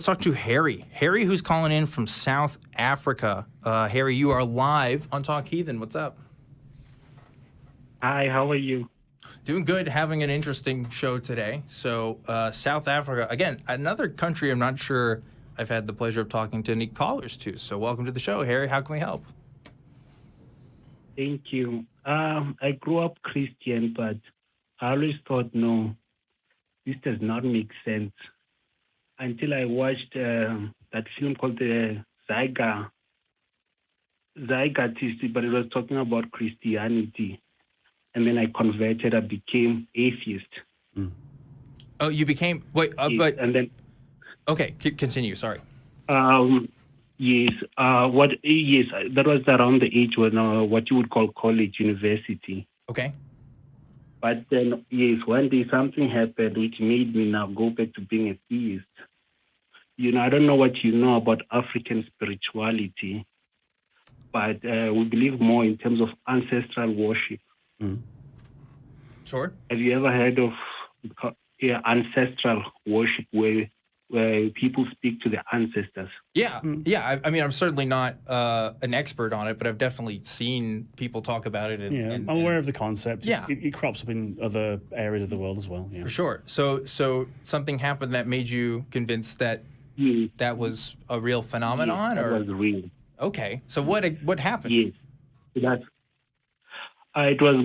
talk to Harry. Harry, who's calling in from South Africa. Harry, you are live on Talk Heathen. What's up? Hi, how are you? Doing good, having an interesting show today. So South Africa, again, another country I'm not sure I've had the pleasure of talking to any callers to. So welcome to the show, Harry. How can we help? Thank you. I grew up Christian, but I always thought, no, this does not make sense. Until I watched that film called the Zeitgeist, but it was talking about Christianity. And then I converted, I became atheist. Mm. Oh, you became, but... and then... Okay, continue, sorry. Yes, that was around the age when what you would call college, university. Okay. But then, yes, one day something happened which made me now go back to being a theist. I don't know what you know about African spirituality, but we believe more in terms of ancestral worship. Mm. Sure. Have you ever heard of ancestral worship where people speak to their ancestors? Yeah, yeah. I mean, I'm certainly not an expert on it, but I've definitely seen people talk about it. I'm aware of the concept. Yeah. It crops up in other areas of the world as well. Yeah. For sure. So something happened that made you convinced that that was a real phenomenon? Yes, that was real. Okay. So what happened? Yes. It was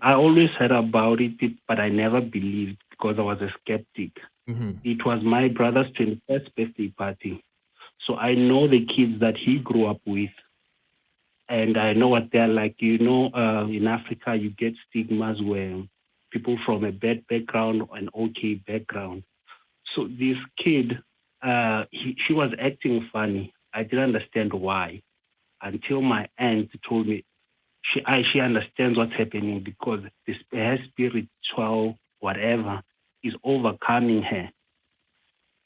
I always heard about it, but I never believed because I was a skeptic. Mm-hmm. It was my brother's 21st birthday party. So I know the kids that he grew up with, and I know what they're like. In Africa, you get stigmas where people from a bad background or an okay background. So this kid, she was acting funny. I didn't understand why until my aunt told me she understands what's happening because her spiritual whatever is overcoming her.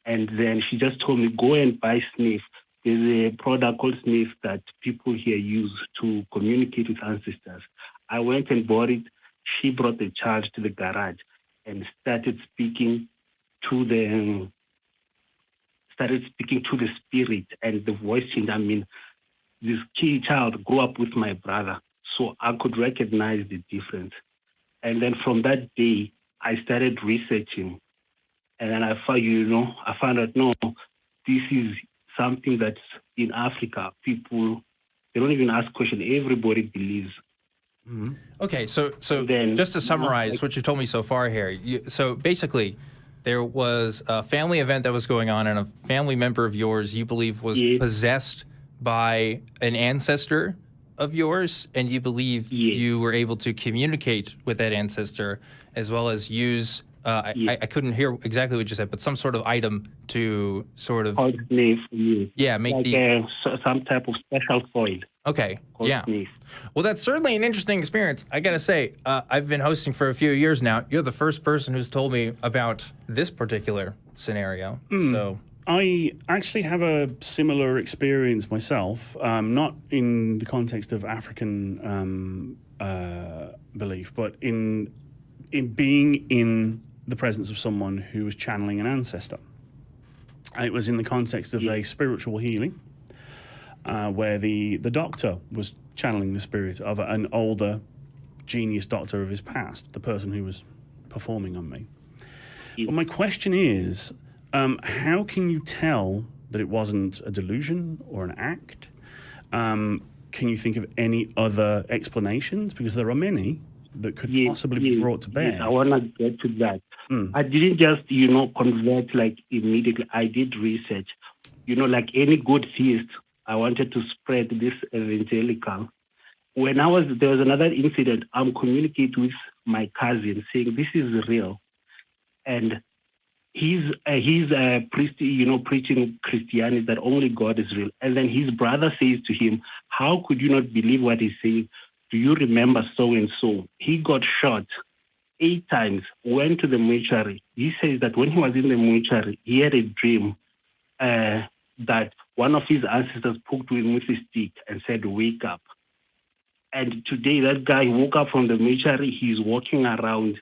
And then she just told me, go and buy sniff. There's a product called sniff that people here use to communicate with ancestors. I went and bought it. She brought the child to the garage and started speaking to the spirit, and the voice changed. I mean, this child grew up with my brother, so I could recognize the difference. And then from that day, I started researching. And then I found out, no, this is something that's in Africa. People, they don't even ask questions. Everybody believes. Mm-hmm. Okay, so then, just to summarize what you told me so far here, so basically, there was a family event that was going on, and a family member of yours you believe was possessed by an ancestor of yours, and you believe you were able to communicate with that ancestor as well as use, I couldn't hear exactly what you said, but some sort of item to sort of... make like some type of special foil. Okay, yeah. Well, that's certainly an interesting experience. I got to say, I've been hosting for a few years now. You're the first person who's told me about this particular scenario. So I actually have a similar experience myself, not in the context of African belief, but in being in the presence of someone who was channeling an ancestor. It was in the context of a spiritual healing, where the doctor was channeling the spirit of an older genius doctor of his past, the person who was performing on me. Well, my question is, how can you tell that it wasn't a delusion or an act? Can you think of any other explanations? Because there are many that could possibly be brought to bear. Yes, I want to get to that. I didn't just, convert like immediately. I did research. Like any good theist, I wanted to spread this evangelical. When there was another incident, I'm communicating with my cousin saying this is real. And he's a priest, preaching Christianity, that only God is real. And then his brother says to him, how could you not believe what he's saying? Do you remember so-and-so? He got shot 8 times, went to the mortuary. He says that when he was in the mortuary, he had a dream that one of his ancestors poked him with a stick and said, wake up. And today that guy woke up from the mortuary, he's walking around.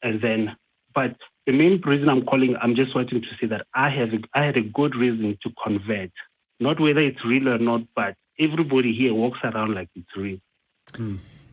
And then, but the main reason I'm calling, I'm just wanting to say that I had a good reason to convert. Not whether it's real or not, but everybody here walks around like it's real.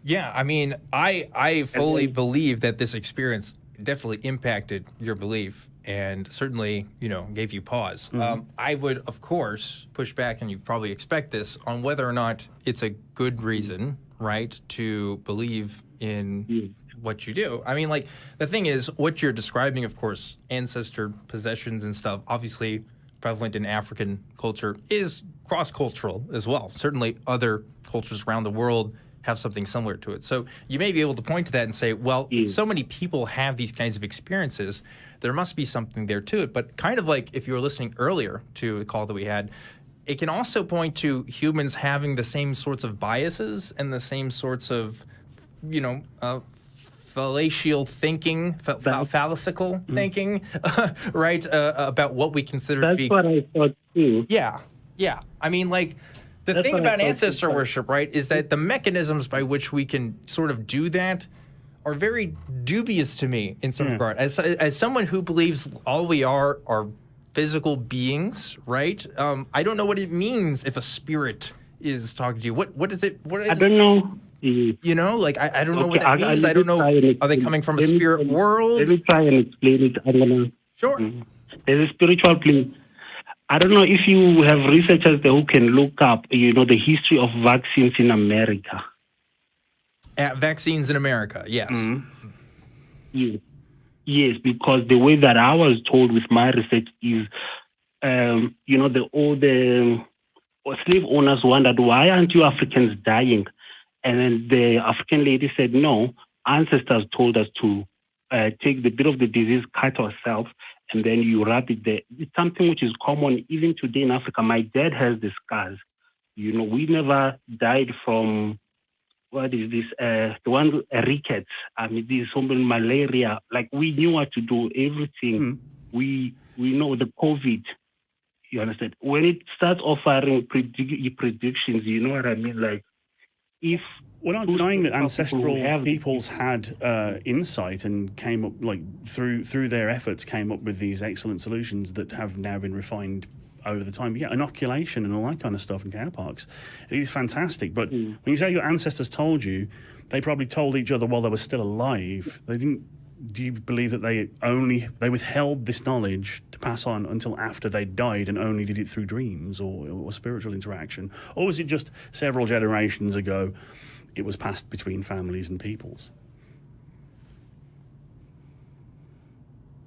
Yeah, I mean, I fully believe that this experience definitely impacted your belief and certainly, gave you pause. I would, of course, push back, and you probably expect this, on whether or not it's a good reason, right, to believe in what you do. I mean, like, the thing is, what you're describing, of course, ancestor possessions and stuff, obviously prevalent in African culture, is cross-cultural as well. Certainly other cultures around the world have something similar to it. So you may be able to point to that and say, well, if so many people have these kinds of experiences, there must be something there to it. But kind of like if you were listening earlier to a call that we had, it can also point to humans having the same sorts of biases and the same sorts of, fallacial thinking, phallical thinking, right, about what we consider to be. That's what I thought too. Yeah. I mean, like, the thing about ancestor worship, right, is that the mechanisms by which we can sort of do that are very dubious to me in some regard. As someone who believes all we are physical beings, right? I don't know what it means if a spirit is talking to you. What is it? I don't know. Like, I don't know what that means. I don't know. Are they coming from a spirit world? Let me try and explain it. Sure. There's a spiritual plane. I don't know if you have researchers there who can look up, the history of vaccines in America. At vaccines in America, yes. Yes. Yes, because the way that I was told with my research is, the slave owners wondered, why aren't you Africans dying? And then the African lady said, no, ancestors told us to take the bit of the disease, cut ourselves, and then you wrap it there. It's something which is common even today in Africa. My dad has the scars. We never died from, what is this? The one, rickets. I mean, this malaria. Like, we knew what to do, everything. We know the COVID. You understand? When it starts offering predictions, you know what I mean? Like, if we're not denying that ancestral peoples had insight and came up, like, through their efforts, came up with these excellent solutions that have now been refined over the time. Yeah, inoculation and all that kind of stuff in cowpox. It is fantastic. But when you say your ancestors told you, they probably told each other while they were still alive. They didn't. Do you believe that they withheld this knowledge to pass on until after they died and only did it through dreams or spiritual interaction? Or was it just several generations ago it was passed between families and peoples?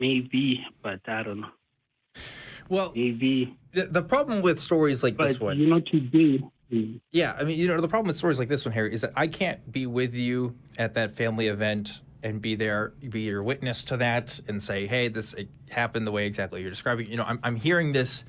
Maybe, but I don't know. Well, maybe. The problem with stories like this one... today... Yeah, I mean, the problem with stories like this one, Harry, is that I can't be with you at that family event and be your witness to that and say, hey, it happened the way exactly you're describing. I'm hearing this,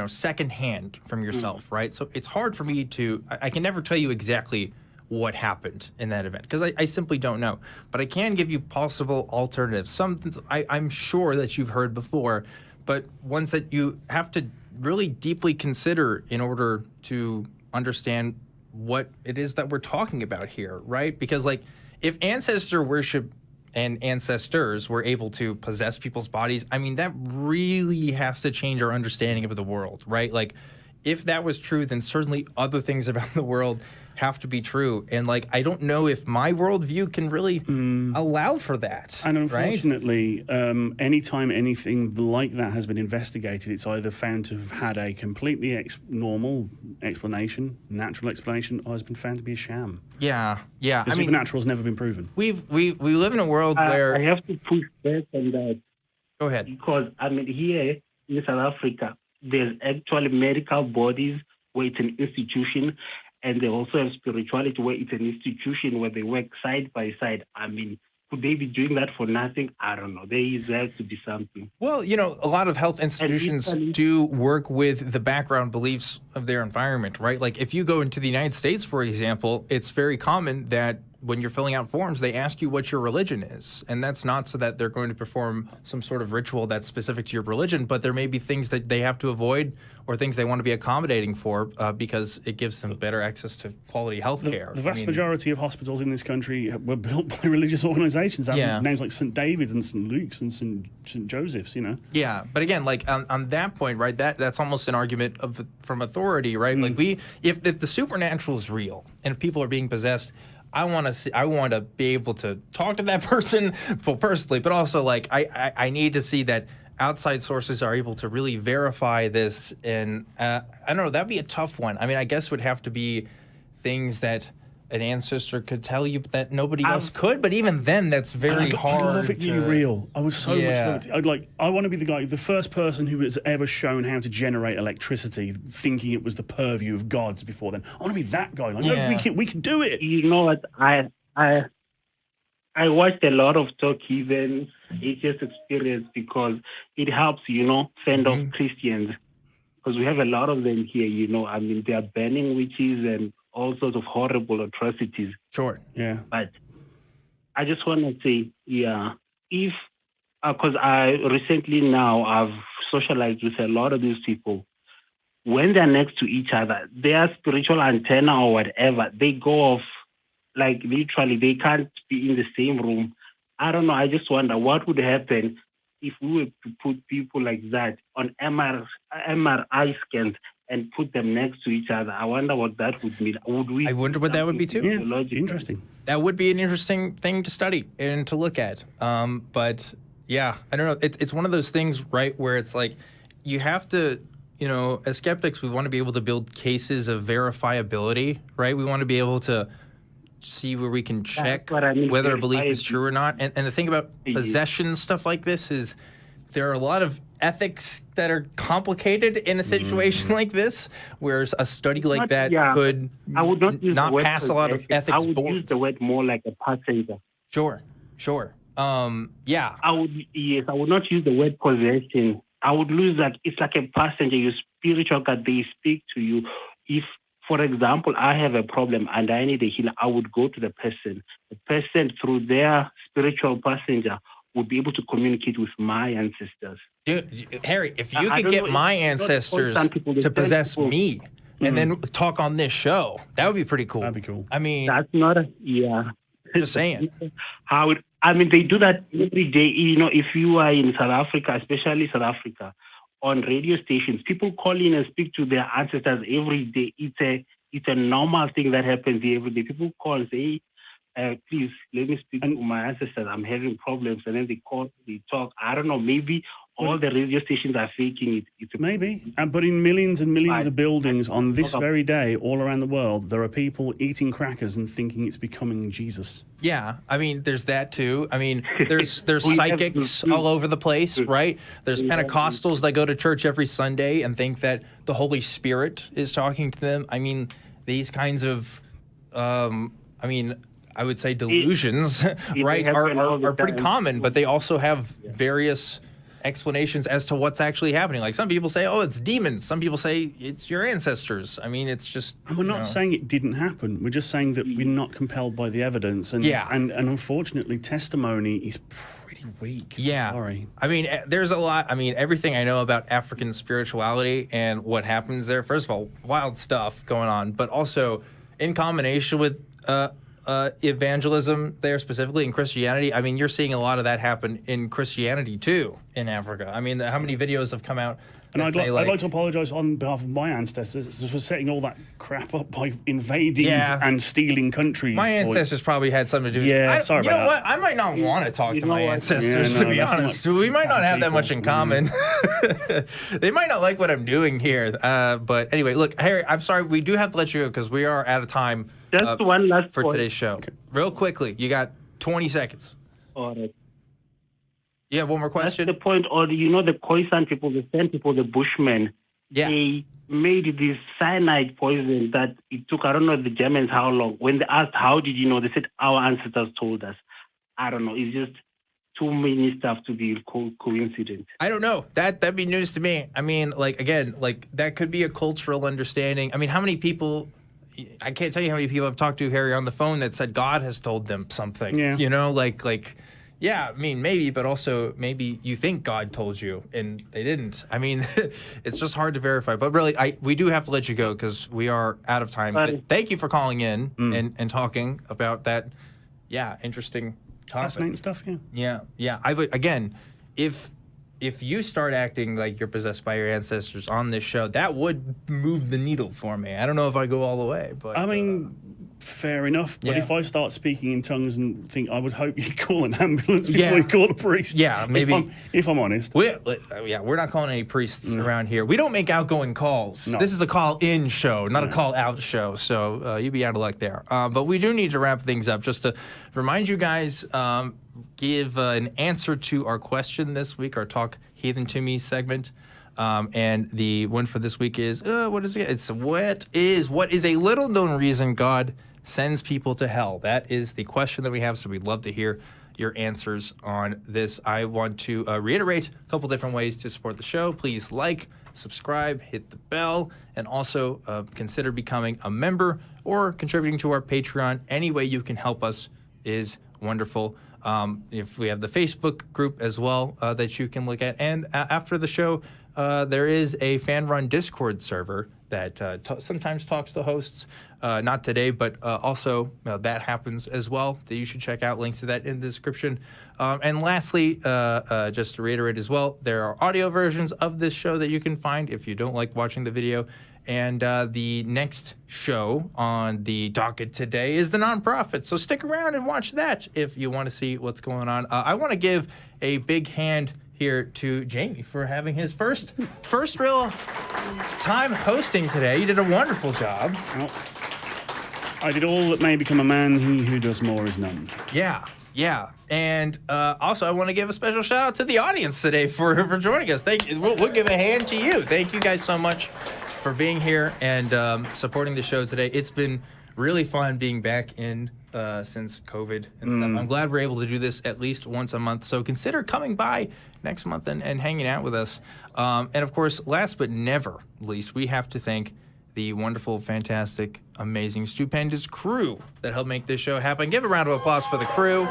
secondhand from yourself, right? So it's hard for me I can never tell you exactly what happened in that event because I simply don't know. But I can give you possible alternatives. Some I'm sure that you've heard before, but ones that you have to really deeply consider in order to understand what it is that we're talking about here, right? Because, like, if ancestor worship and ancestors were able to possess people's bodies, I mean, that really has to change our understanding of the world, right? Like, if that was true, then certainly other things about the world have to be true. And, like, I don't know if my worldview can really allow for that. And unfortunately, anytime anything like that has been investigated, it's either found to have had a completely normal explanation, natural explanation, or has been found to be a sham. Yeah. The supernatural has never been proven. We live in a world where... I have to push back on that. Go ahead. Because, here in South Africa, there's actually medical bodies where it's an institution, and they also have spirituality where it's an institution where they work side by side. I mean, could they be doing that for nothing? I don't know. There has to be something. Well, a lot of health institutions do work with the background beliefs of their environment, right? Like, if you go into the United States, for example, it's very common that when you're filling out forms, they ask you what your religion is. And that's not so that they're going to perform some sort of ritual that's specific to your religion, but there may be things that they have to avoid or things they want to be accommodating for because it gives them better access to quality health care. The vast majority of hospitals in this country were built by religious organizations. Names like St. David's and St. Luke's and St. Joseph's, Yeah, but again, like on that point, right, that's almost an argument from authority, right? Like if the supernatural is real and if people are being possessed, I want to be able to talk to that person, well, personally, but also, like, I need to see that outside sources are able to really verify this. And I don't know, that'd be a tough one. I mean, I guess it would have to be things that an ancestor could tell you that nobody else could. But even then, that's very hard. I love it to be real. I was so much love. I want to be the first person who has ever shown how to generate electricity, thinking it was the purview of gods before then. I want to be that guy. Like, no, we can do it. You know what? I watched a lot of Heathen atheist experience because it helps, fend off Christians. Because we have a lot of them here, I mean, they are banning witches and all sorts of horrible atrocities. Sure. Yeah. But I just want to say, if, because I've socialized with a lot of these people, when they're next to each other, their spiritual antenna or whatever, they go off, like, literally, they can't be in the same room. I don't know. I just wonder what would happen if we were to put people like that on MRI scans and put them next to each other. I wonder what that would mean. I wonder what that would be too. Yeah, interesting. That would be an interesting thing to study and to look at. But yeah, I don't know. It's one of those things, right, where it's like you have to, as skeptics, we want to be able to build cases of verifiability, right? We want to be able to see where we can check what I mean, whether a belief is verify true or not. And the thing about possession stuff like this is there are a lot of ethics that are complicated in a situation like this, whereas a study like that could I would not use not the word pass a lot of possession. ethics I would boards. use the word more like a passenger. Sure. Yeah. I would not use the word possession. I would use that it's like a passenger, your spiritual God, they speak to you. If, for example, I have a problem and I need a healer, I would go to the person. The person, through their spiritual passenger, would be able to communicate with my ancestors. Dude, Harry, if you could get my ancestors to possess me and then talk on this show, that would be pretty cool. That'd be cool. I mean, that's not just saying. They do that every day. You know, if you are in South Africa, especially South Africa, on radio stations, people call in and speak to their ancestors every day. It's a normal thing that happens every day. People call and say, please, let me speak to my ancestors. I'm having problems. And then they call, they talk. I don't know, maybe all the radio stations are faking it. Maybe. But in millions and millions of buildings on this very day, all around the world, there are people eating crackers and thinking it's becoming Jesus. Yeah, I mean, there's that too. I mean, there's psychics all over the place, right? There's Pentecostals that go to church every Sunday and think that the Holy Spirit is talking to them. I mean, these kinds of, I would say delusions, right, are pretty common, but they also have various explanations as to what's actually happening. Like some people say, oh, it's demons. Some people say it's your ancestors. I mean, it's just... And we're not saying it didn't happen. We're just saying that we're not compelled by the evidence. And, and unfortunately, testimony is pretty weak. Yeah. Sorry. I mean, there's a lot. I mean, everything I know about African spirituality and what happens there, first of all, wild stuff going on, but also in combination with... evangelism there, specifically in Christianity. I mean, you're seeing a lot of that happen in Christianity too in Africa. I mean, how many videos have come out? And I'd like to apologise on behalf of my ancestors for setting all that crap up by invading and stealing countries. My ancestors probably had something to do with it. Yeah, sorry about that. You know what? I might not want to talk to my ancestors, to be honest. We might not have that much in common. They might not like what I'm doing here. But anyway, look, Harry, I'm sorry. We do have to let you go because we are out of time. Just one last for point. Today's show. Okay. Real quickly, you got 20 seconds. All right. You have one more question? That's the point. Or, you know, the Khoisan people, the San people, the Bushmen, they made this cyanide poison that it took, I don't know, the Germans how long. When they asked, how did you know? They said, our ancestors told us. I don't know. It's just too many stuff to be coincidence. I don't know. That'd be news to me. I mean, like, again, like, that could be a cultural understanding. I mean, how many people... I can't tell you how many people I've talked to, Harry, on the phone that said God has told them something. Yeah. You know, like, yeah, I mean, maybe, but also maybe you think God told you and they didn't. I mean, it's just hard to verify. But really, we do have to let you go because we are out of time. But thank you for calling in and talking about that, interesting topic. Fascinating stuff, Yeah. I would, again, if you start acting like you're possessed by your ancestors on this show, that would move the needle for me. I don't know if I go all the way, but I mean, fair enough. But if I start speaking in tongues and think, I would hope you call an ambulance before you call a priest. Yeah, maybe. If I'm honest. We're not calling any priests around here. We don't make outgoing calls. No. This is a call-in show, not a call-out show. So you'd be out of luck there. But we do need to wrap things up. Just to remind you guys, give an answer to our question this week, our Talk Heathen to Me segment. And the one for this week is, what is it? It's what is a little known reason God sends people to hell? That is the question that we have, so we'd love to hear your answers on this. I want to reiterate a couple different ways to support the show. Please like, subscribe, hit the bell, and also consider becoming a member or contributing to our Patreon. Any way you can help us is wonderful. If we have the Facebook group as well that you can look at. And after the show, there is a fan-run Discord server that sometimes talks to hosts. Not today, but also that happens as well. That you should check out. Links to that in the description. And lastly, just to reiterate as well, there are audio versions of this show that you can find if you don't like watching the video. And the next show on the docket today is the nonprofit. So stick around and watch that if you want to see what's going on. I want to give a big hand here to Jamie for having his first real time hosting today. You did a wonderful job. I did all that may become a man. He who does more is none. Yeah. Yeah, and also I want to give a special shout out to the audience today for joining us. Thank you. We'll give a hand to you. Thank you guys so much for being here and supporting the show today. It's been really fun being back in since COVID and stuff. I'm glad we're able to do this at least once a month. So consider coming by next month and hanging out with us. And of course, last but never least, we have to thank the wonderful, fantastic, amazing Stupendous crew that helped make this show happen. Give a round of applause for the crew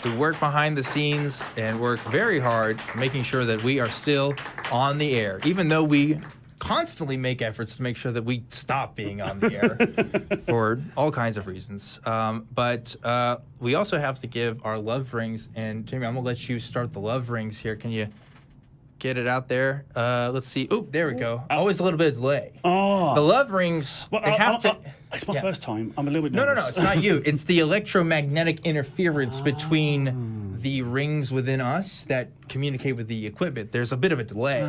who work behind the scenes and work very hard making sure that we are still on the air, even though we constantly make efforts to make sure that we stop being on the air for all kinds of reasons. But we also have to give our love rings. And Jamie, I'm going to let you start the love rings here. Can you get it out there? Let's see. Oh, there we go. Always a little bit of delay. Oh. The love rings, Well, they have to... It's my first time. I'm a little bit No, nervous. it's not you. It's the electromagnetic interference between the rings within us that communicate with the equipment. There's a bit of a delay.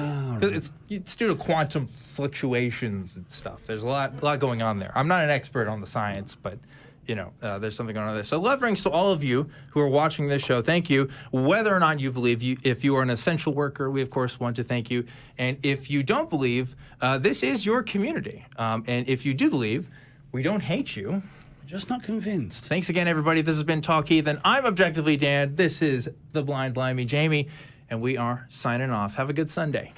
It's due to quantum fluctuations and stuff. There's a lot going on there. I'm not an expert on the science, but there's something going on there. So love rings to all of you who are watching this show. Thank you. Whether or not you believe, if you are an essential worker, we of course want to thank you. And if you don't believe, this is your community. And if you do believe, we don't hate you. I'm just not convinced. Thanks again, everybody. This has been Talk Heathen. I'm Objectively Dan. This is the Blind Limey Jamie, and we are signing off. Have a good Sunday.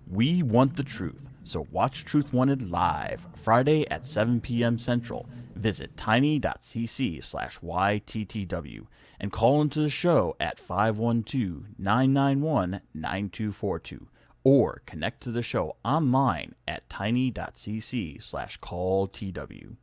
We want the truth, so watch Truth Wanted live, Friday at 7 p.m. Central. Visit tiny.cc/YTTW and call into the show at 512-991-9242 or connect to the show online at tiny.cc/calltw.